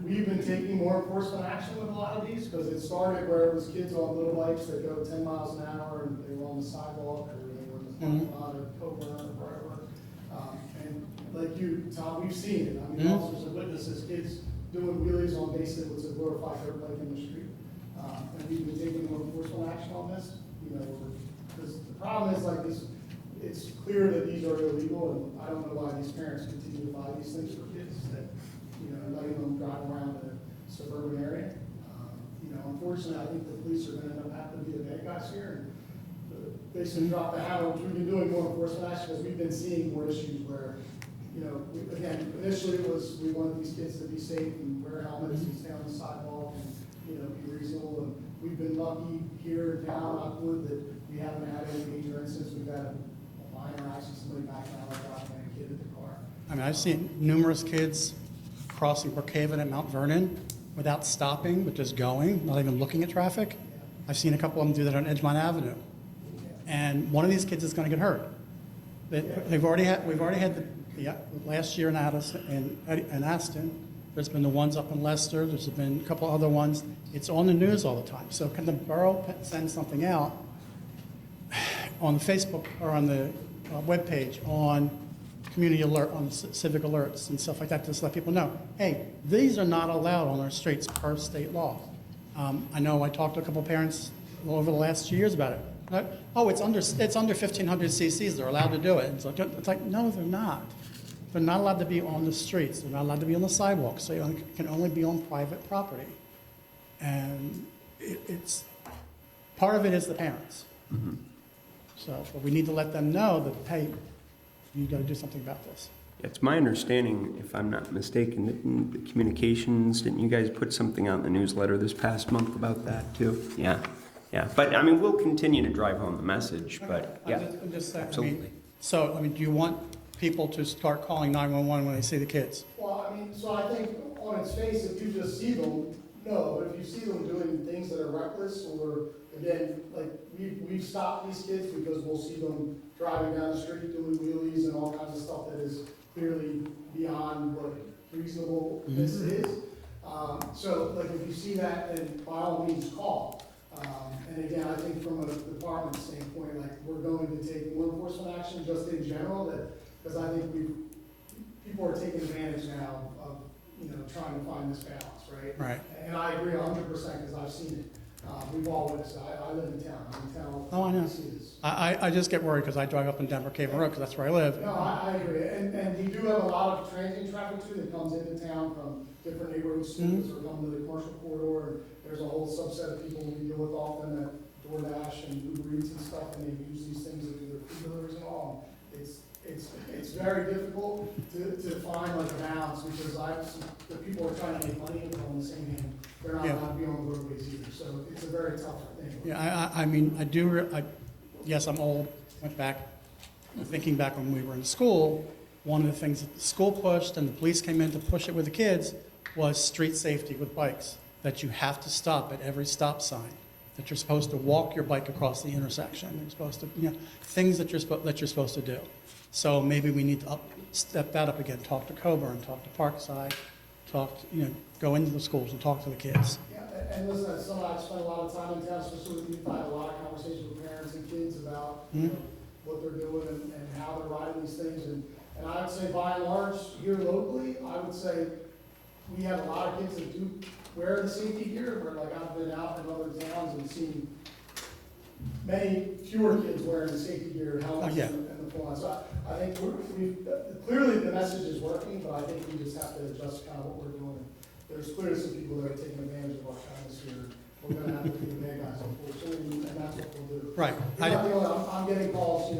[SPEAKER 7] We've been taking more enforcement action with a lot of these, because it started where it was kids on little bikes that go 10 miles an hour and they were on the sidewalk, or they were in the parking lot, or Coburn, or wherever. And like you, Tom, we've seen it. I mean, officers have witnessed this, kids doing wheelies on basically what's a glorified dirt bike in the street. And we've been taking more enforcement action on this, because the problem is like this, it's clear that these are illegal, and I don't know why these parents continue to buy these things for kids that, letting them drive around in a suburban area. Unfortunately, I think the police are gonna end up having to be the bad guys here, and basically drop the hammer, which we've been doing more enforcement action, because we've been seeing more issues where, again, initially it was, we wanted these kids to be safe and wear helmets and stay on the sidewalk and, be reasonable, and we've been lucky here in town, Lockwood, that we haven't had any major incidents. We've had a minor accident, somebody backing out like that, and a kid in the car.
[SPEAKER 14] I mean, I've seen numerous kids crossing Brookhaven at Mount Vernon without stopping, but just going, not even looking at traffic. I've seen a couple of them do that on Edgemont Avenue. And one of these kids is going to get hurt. We've already had the last year in Aston. There's been the ones up in Leicester. There's been a couple other ones. It's on the news all the time. So can the borough send something out on the Facebook or on the webpage on community alert, on civic alerts and stuff like that, to just let people know, hey, these are not allowed on our streets per state law. I know I talked to a couple parents over the last 2 years about it. Oh, it's under 1,500 cc's. They're allowed to do it. It's like, no, they're not. They're not allowed to be on the streets. They're not allowed to be on the sidewalks. They can only be on private property. And it's part of it is the parents.
[SPEAKER 1] Mm-hmm.
[SPEAKER 14] So, but we need to let them know that, hey, you got to do something about this.
[SPEAKER 1] It's my understanding, if I'm not mistaken, that in the communications, didn't you guys put something out in the newsletter this past month about that too? Yeah, but I mean, we'll continue to drive home the message, but yeah,
[SPEAKER 14] I'm just saying,
[SPEAKER 1] absolutely.
[SPEAKER 14] Do you want people to start calling 911 when they see the kids?
[SPEAKER 7] Well, so I think on its face, if you just see them, no, but if you see them doing things that are reckless, or again, like we've stopped these kids because we'll see them driving down the street doing wheelies and all kinds of stuff that is clearly beyond what reasonableness is. So like if you see that, then by all means call. And again, I think from a department standpoint, like we're going to take more enforcement action just in general, because I think people are taking advantage now of trying to find this balance, right?
[SPEAKER 14] Right.
[SPEAKER 7] And I agree 100% because I've seen it. We've all witnessed it. I live in town. I'm in town.
[SPEAKER 14] Oh, I know.
[SPEAKER 7] See this.
[SPEAKER 14] I just get worried because I drive up and down Brookhaven Road because that's where I live.
[SPEAKER 7] No, I agree. And we do have a lot of transient traffic too that comes into town from different neighborhood students or come to the commercial corridor. And there's a whole subset of people we deal with often at DoorDash and Uber Eats and stuff, and they use these things to do their food deliveries and all. It's very difficult to find like a balance because the people are trying to make money and on the same hand, they're not allowed to be on the roadways either. So it's a very tough thing.
[SPEAKER 14] Yeah, I mean, yes, I'm old. Thinking back when we were in school, one of the things that the school pushed and the police came in to push it with the kids was street safety with bikes, that you have to stop at every stop sign, that you're supposed to walk your bike across the intersection, you're supposed to, things that you're supposed to do. So maybe we need to step that up again, talk to Coburn, talk to Parkside, go into the schools and talk to the kids.
[SPEAKER 7] Yeah, and listen, as someone I've spent a lot of time in town, especially with youth, I had a lot of conversations with parents and kids about what they're doing and how they're riding these things. And I would say by and large, here locally, I would say we have a lot of kids that do wear the safety gear, where like I've been out in other towns and seen many fewer kids wearing the safety gear, helmets, and the full on. So I think clearly the message is working, but I think we just have to adjust kind of what we're doing. There's clearly some people that are taking advantage of our kindness here. We're going to have to be the bad guys, unfortunately, and that's what we'll do.
[SPEAKER 14] Right.
[SPEAKER 7] I'm getting calls,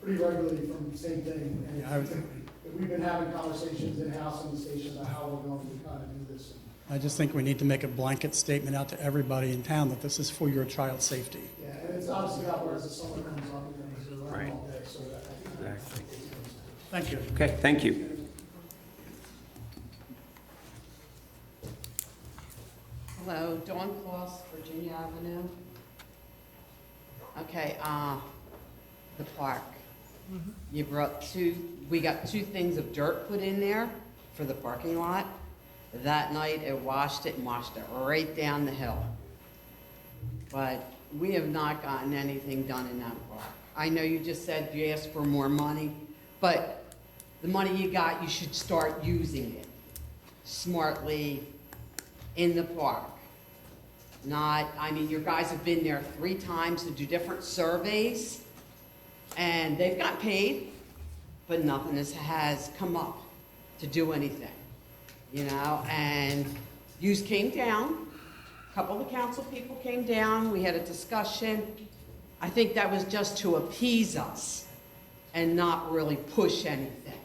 [SPEAKER 7] pretty regularly from the same thing. And we've been having conversations in-house in the station about how we're going to kind of do this.
[SPEAKER 14] I just think we need to make a blanket statement out to everybody in town that this is for your child's safety.
[SPEAKER 7] Yeah, and it's obviously not where the summer comes up and they're around all day, so
[SPEAKER 1] Exactly.
[SPEAKER 14] Thank you.
[SPEAKER 1] Okay, thank you.
[SPEAKER 15] Hello, Dawn Kloss, Virginia Avenue. Okay, the park. You brought we got 2 things of dirt put in there for the parking lot. That night it washed it right down the hill. But we have not gotten anything done in that park. I know you just said you asked for more money, but the money you got, you should start using it. smartly in the park. Not, I mean, your guys have been there 3 times to do different surveys, and they've got paid, but nothing has come up to do anything, you know? And yous came down, a couple of the council people came down, we had a discussion. I think that was just to appease us and not really push anything,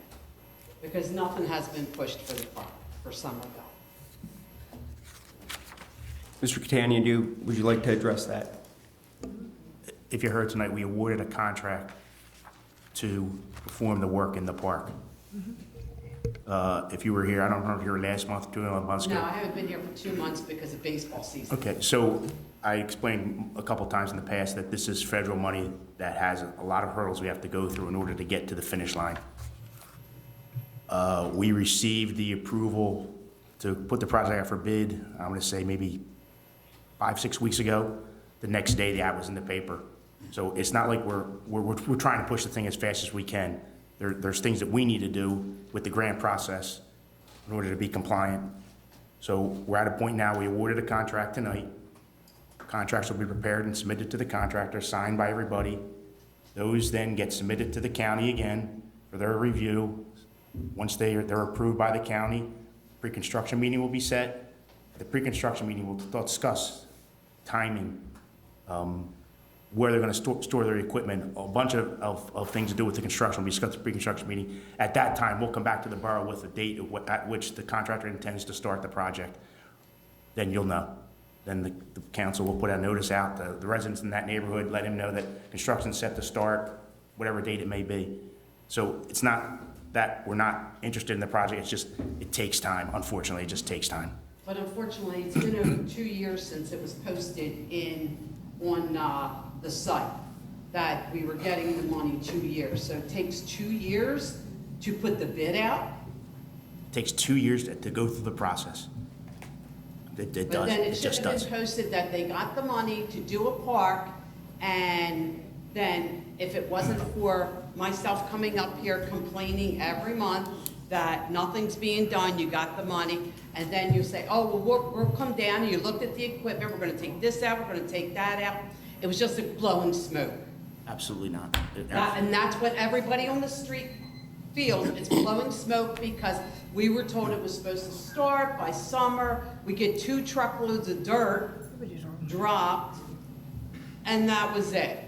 [SPEAKER 15] because nothing has been pushed for the park, for Somerville.
[SPEAKER 1] Mr. Catania, would you like to address that?
[SPEAKER 8] If you heard tonight, we awarded a contract to perform the work in the park. If you were here, I don't remember if you were last month, 2 months ago.
[SPEAKER 15] No, I haven't been here for 2 months because of baseball season.
[SPEAKER 8] Okay, so I explained a couple times in the past that this is federal money that has a lot of hurdles we have to go through in order to get to the finish line. We received the approval to put the project out for bid, I'm gonna say maybe 5-6 weeks ago. The next day, the ad was in the paper. So it's not like we're trying to push the thing as fast as we can. There's things that we need to do with the grant process in order to be compliant. So we're at a point now, we awarded a contract tonight. Contracts will be prepared and submitted to the contractor, signed by everybody. Those then get submitted to the county again for their review. Once they're approved by the county, pre-construction meeting will be set. At the pre-construction meeting, we'll discuss timing, where they're gonna store their equipment, a bunch of things to do with the construction will be discussed at the pre-construction meeting. At that time, we'll come back to the borough with a date at which the contractor intends to start the project. Then you'll know. Then the council will put a notice out to the residents in that neighborhood, let them know that construction's set to start, whatever date it may be. So it's not that we're not interested in the project, it's just, it takes time. Unfortunately, it just takes time.
[SPEAKER 15] But unfortunately, it's been over 2 years since it was posted on the site that we were getting the money 2 years. So it takes 2 years to put the bid out.
[SPEAKER 8] It takes 2 years to go through the process. It does.
[SPEAKER 15] But then it
[SPEAKER 8] just
[SPEAKER 15] should have
[SPEAKER 8] does.
[SPEAKER 15] been posted that they got the money to do a park, and then if it wasn't for myself coming up here complaining every month that nothing's being done, you got the money, and then you say, oh, well, we'll come down, and you looked at the equipment, we're gonna take this out, we're gonna take that out. It was just a blowing smoke.
[SPEAKER 8] Absolutely not.
[SPEAKER 15] And that's what everybody on the street feels, it's blowing smoke, because we were told it was supposed to start by summer. We get 2 truckloads of dirt dropped, and that was it.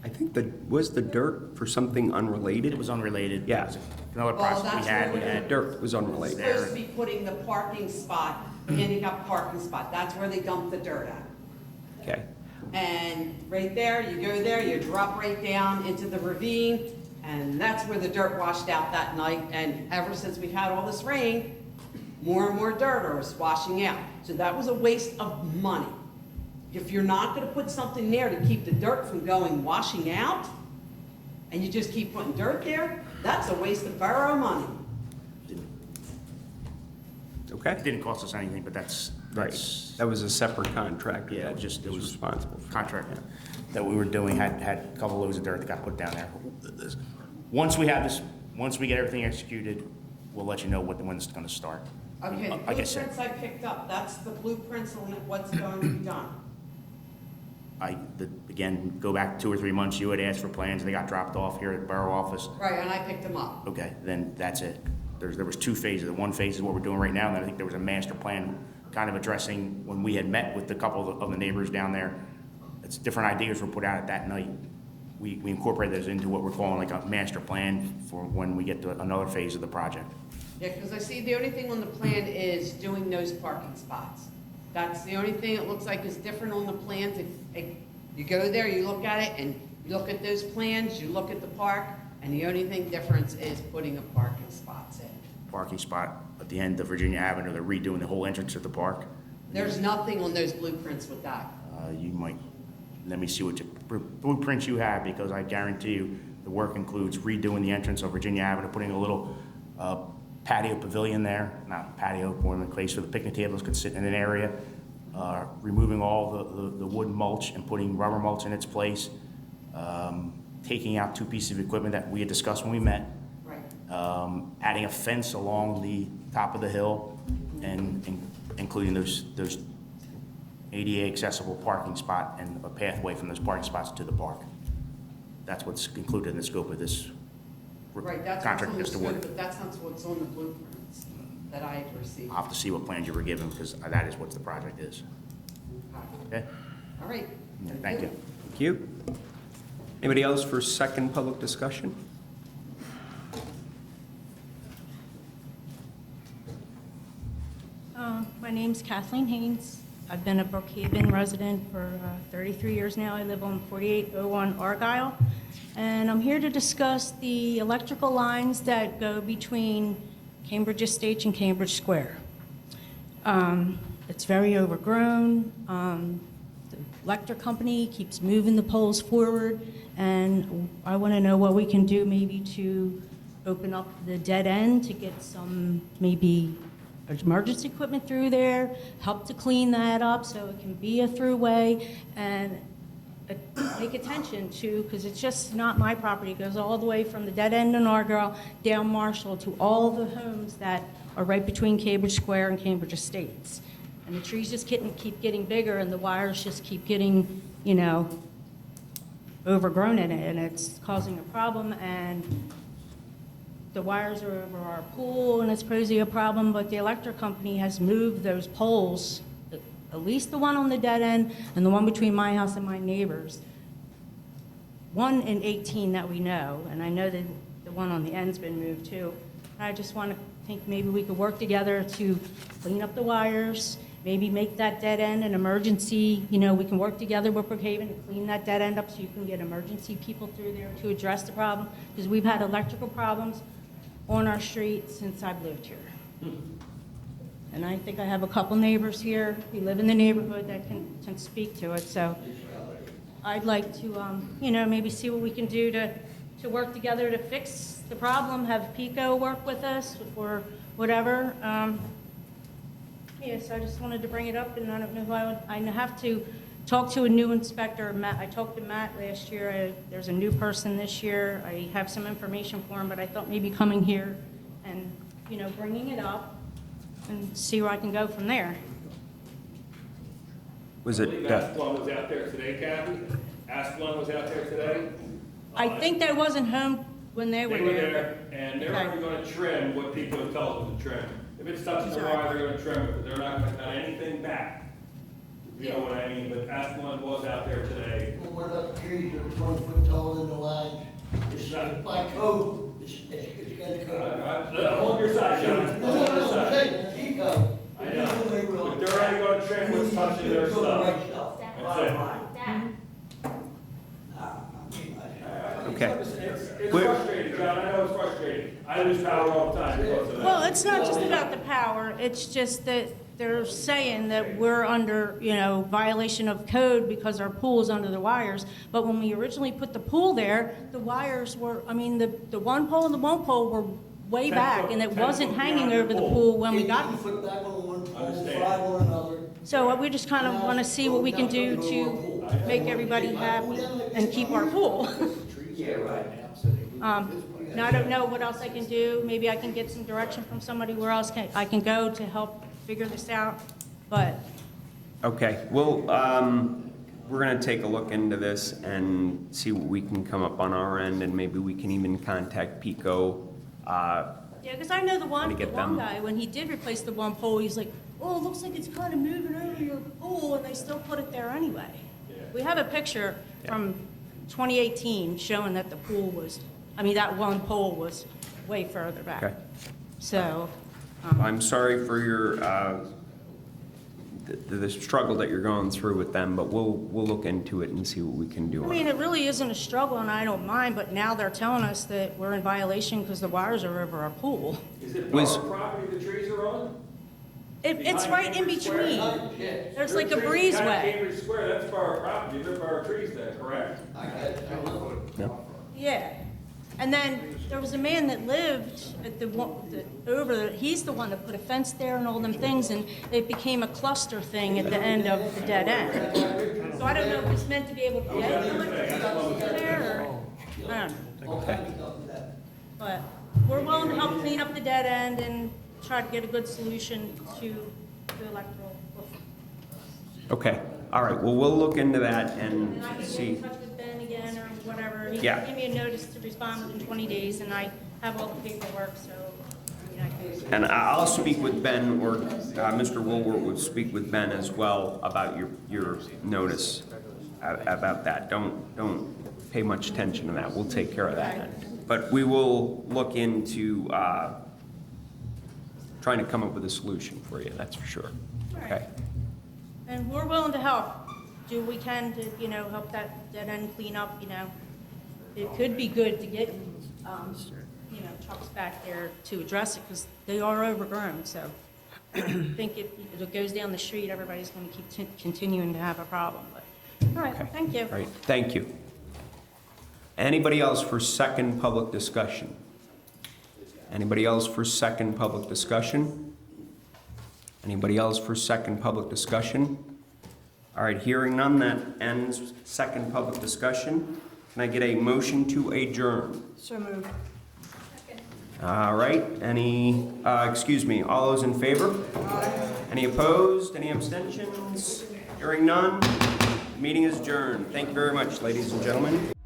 [SPEAKER 1] I think was the dirt for something unrelated?
[SPEAKER 8] It was unrelated.
[SPEAKER 1] Yeah.
[SPEAKER 8] It was another
[SPEAKER 15] Well,
[SPEAKER 8] process
[SPEAKER 15] that's
[SPEAKER 8] we had.
[SPEAKER 15] where
[SPEAKER 8] We had
[SPEAKER 1] Dirt was
[SPEAKER 15] We're
[SPEAKER 1] unrelated.
[SPEAKER 15] supposed to be putting the parking spot, handicap parking spot, that's where they dump the dirt at.
[SPEAKER 1] Okay.
[SPEAKER 15] And right there, you go there, you drop right down into the ravine, and that's where the dirt washed out that night. And ever since we've had all this rain, more and more dirt is washing out. So that was a waste of money. If you're not gonna put something there to keep the dirt from washing out, and you just keep putting dirt there, that's a waste of borough money.
[SPEAKER 1] Okay.
[SPEAKER 8] It didn't cost us anything, but that's
[SPEAKER 1] That was a separate contractor.
[SPEAKER 8] Yeah,
[SPEAKER 1] that
[SPEAKER 8] just, it was
[SPEAKER 1] responsible for
[SPEAKER 8] contract that we were doing, had a couple loads of dirt that got put down there. Once we get everything executed, we'll let you know when it's gonna start.
[SPEAKER 15] Okay, the
[SPEAKER 8] Like I said,
[SPEAKER 15] blueprints I picked up, that's the blueprints on what's going to be done.
[SPEAKER 8] again, go back 2 or 3 months, you had asked for plans, they got dropped off here at the borough office.
[SPEAKER 15] Right, and I picked them up.
[SPEAKER 8] Okay, then that's it. There was 2 phases. The one phase is what we're doing right now, and then I think there was a master plan kind of addressing when we had met with a couple of the neighbors down there. It's different ideas were put out at that night. We incorporated those into what we're calling like a master plan for when we get to another phase of the project.
[SPEAKER 15] Yeah, because I see the only thing on the plan is doing those parking spots. That's the only thing it looks like is different on the plans. If you go there, you look at it, and you look at those plans, you look at the park, and the only thing difference is putting a parking spots in.
[SPEAKER 8] Parking spot at the end of Virginia Avenue, they're redoing the whole entrance of the park.
[SPEAKER 15] There's nothing on those blueprints with that.
[SPEAKER 8] You might, let me see what blueprints you have, because I guarantee you the work includes redoing the entrance of Virginia Avenue, putting a little patio pavilion there, not patio, more than a place where the picnic tables could sit in an area, removing all the wood mulch and putting rubber mulch in its place, taking out 2 pieces of equipment that we had discussed when we met.
[SPEAKER 15] Right.
[SPEAKER 8] adding a fence along the top of the hill, and including those ADA accessible parking spot and a pathway from those parking spots to the park. That's what's included in the scope of this
[SPEAKER 15] Right, that's what's
[SPEAKER 8] contract,
[SPEAKER 15] on the
[SPEAKER 8] Mr.
[SPEAKER 15] scope,
[SPEAKER 8] Wood.
[SPEAKER 15] but that's not what's on the blueprints that I have received.
[SPEAKER 8] I'll have to see what plans you were given, because that is what the project is. Okay?
[SPEAKER 15] All right.
[SPEAKER 8] Yeah, thank you.
[SPEAKER 1] Thank you. Anybody else for second public discussion?
[SPEAKER 16] My name's Kathleen Haynes. I've been a Brookhaven resident for 33 years now. I live on 4801 Argyle. And I'm here to discuss the electrical lines that go between Cambridge Estates and Cambridge Square. It's very overgrown. The electric company keeps moving the poles forward, and I want to know what we can do maybe to open up the dead end to get some maybe emergency equipment through there, help to clean that up so it can be a throughway, and make attention to, because it's just not my property. It goes all the way from the dead end in Argyle down Marshall to all the homes that are right between Cambridge Square and Cambridge Estates. And the trees just keep getting bigger, and the wires just keep getting, you know, overgrown in it, and it's causing a problem. And the wires are over our pool, and it's posing a problem, but the electric company has moved those poles, at least the one on the dead end and the one between my house and my neighbor's. 1 in 18 that we know, and I know that the one on the end's been moved too. I just want to think maybe we could work together to clean up the wires, maybe make that dead end an emergency. You know, we can work together with Brookhaven to clean that dead end up so you can get emergency people through there to address the problem, because we've had electrical problems on our street since I've lived here. And I think I have a couple neighbors here who live in the neighborhood that can speak to it. So I'd like to, you know, maybe see what we can do to work together to fix the problem, have PICO work with us or whatever. Yes, I just wanted to bring it up, and I don't know who I have to talk to a new inspector. Matt, I talked to Matt last year. There's a new person this year. I have some information for him, but I thought maybe coming here and, you know, bringing it up and see where I can go from there.
[SPEAKER 1] Was
[SPEAKER 17] I
[SPEAKER 1] it?
[SPEAKER 17] believe Asplund was out there today, Kathy. Asplund was out there today.
[SPEAKER 16] I think they wasn't home when they were there.
[SPEAKER 17] And they're
[SPEAKER 16] Okay.
[SPEAKER 17] only going to trim what people have told them to trim. If it's touching the wire, they're going to trim it, but they're not going to cut anything back. You know what I mean? But Asplund was out there today.
[SPEAKER 18] Well, what about the trees that are 20 foot tall in the lines? It's by code, it's got a code.
[SPEAKER 17] I'm on your side, John.
[SPEAKER 18] No,
[SPEAKER 17] I'm on your
[SPEAKER 18] no,
[SPEAKER 17] side.
[SPEAKER 18] keep going.
[SPEAKER 17] I know. But they're only going to trim what's touching their stuff. That's it.
[SPEAKER 1] Okay.
[SPEAKER 17] It's frustrating, John. I know it's frustrating. I lose power all the time because of that.
[SPEAKER 16] Well, it's not just about the power, it's just that they're saying that we're under, you know, violation of code because our pool is under the wires. But when we originally put the pool there, the wires were, I mean, the one pole and the one pole were way
[SPEAKER 17] 10
[SPEAKER 16] back,
[SPEAKER 17] foot-
[SPEAKER 16] and it
[SPEAKER 17] 10
[SPEAKER 16] wasn't
[SPEAKER 17] foot
[SPEAKER 16] hanging
[SPEAKER 17] beyond
[SPEAKER 16] over the
[SPEAKER 17] your
[SPEAKER 16] pool when we got.
[SPEAKER 18] 18 foot back on one pole,
[SPEAKER 17] Understand.
[SPEAKER 18] 5 on another.
[SPEAKER 16] So we just kind of want to see what we can do to make everybody happy and keep our pool.
[SPEAKER 18] Yeah, right.
[SPEAKER 16] Now, I don't know what else I can do. Maybe I can get some direction from somebody where else I can go to help figure this out, but
[SPEAKER 1] Okay, well, we're gonna take a look into this and see what we can come up on our end, and maybe we can even contact PICO.
[SPEAKER 16] yeah, because I know the
[SPEAKER 1] Trying
[SPEAKER 16] one
[SPEAKER 1] to get them.
[SPEAKER 16] guy, when he did replace the one pole, he's like, oh, it looks like it's kind of moving over your pool, and they still put it there anyway. We have a picture from 2018 showing that the pool was, I mean, that one pole was way further back.
[SPEAKER 1] Okay.
[SPEAKER 16] So,
[SPEAKER 1] I'm sorry for your, the struggle that you're going through with them, but we'll look into it and see what we can do.
[SPEAKER 16] I mean, it really isn't a struggle, and I don't mind, but now they're telling us that we're in violation because the wires are over our pool.
[SPEAKER 17] Is it
[SPEAKER 1] Was-
[SPEAKER 17] our property the trees are on?
[SPEAKER 16] It's
[SPEAKER 17] Behind
[SPEAKER 16] right in
[SPEAKER 17] Cambridge Square?
[SPEAKER 16] between. There's like a
[SPEAKER 17] Your trees behind
[SPEAKER 16] breezeway.
[SPEAKER 17] Cambridge Square, that's for our property. They're for our trees there, correct?
[SPEAKER 16] Yeah. And then there was a man that lived at he's the one that put a fence there and all them things, and it became a cluster thing at the end of the dead end. So I don't know if it's meant to be able to get electricity there, or, I don't know.
[SPEAKER 1] Okay.
[SPEAKER 16] But we're willing to help clean up the dead end and try to get a good solution to the electoral.
[SPEAKER 1] Okay, all right, well, we'll look into that and
[SPEAKER 16] And I can get
[SPEAKER 1] see.
[SPEAKER 16] in touch with Ben again or whatever. He
[SPEAKER 1] Yeah.
[SPEAKER 16] gave me a notice to respond within 20 days, and I have all the paperwork, so, I mean, I can.
[SPEAKER 1] And I'll speak with Ben, or Mr. Woolworth will speak with Ben as well about your notice about that. Don't pay much attention to that. We'll take care of that. But we will look into trying to come up with a solution for you, that's for sure. Okay.
[SPEAKER 16] And we're willing to help, do what we can to, help that dead end clean up, It could be good to get, trucks back there to address it, because they are overgrown, so I think if it goes down the street, everybody's gonna keep continuing to have a problem, but, all right, thank you.
[SPEAKER 1] All right, thank you. Anybody else for second public discussion? Anybody else for second public discussion? Anybody else for second public discussion? All right, hearing none, that ends second public discussion. Can I get a motion to adjourn?
[SPEAKER 4] So moved.
[SPEAKER 1] All right, all those in favor? Any opposed, any abstentions? Hearing none, meeting is adjourned. Thank you very much, ladies and gentlemen.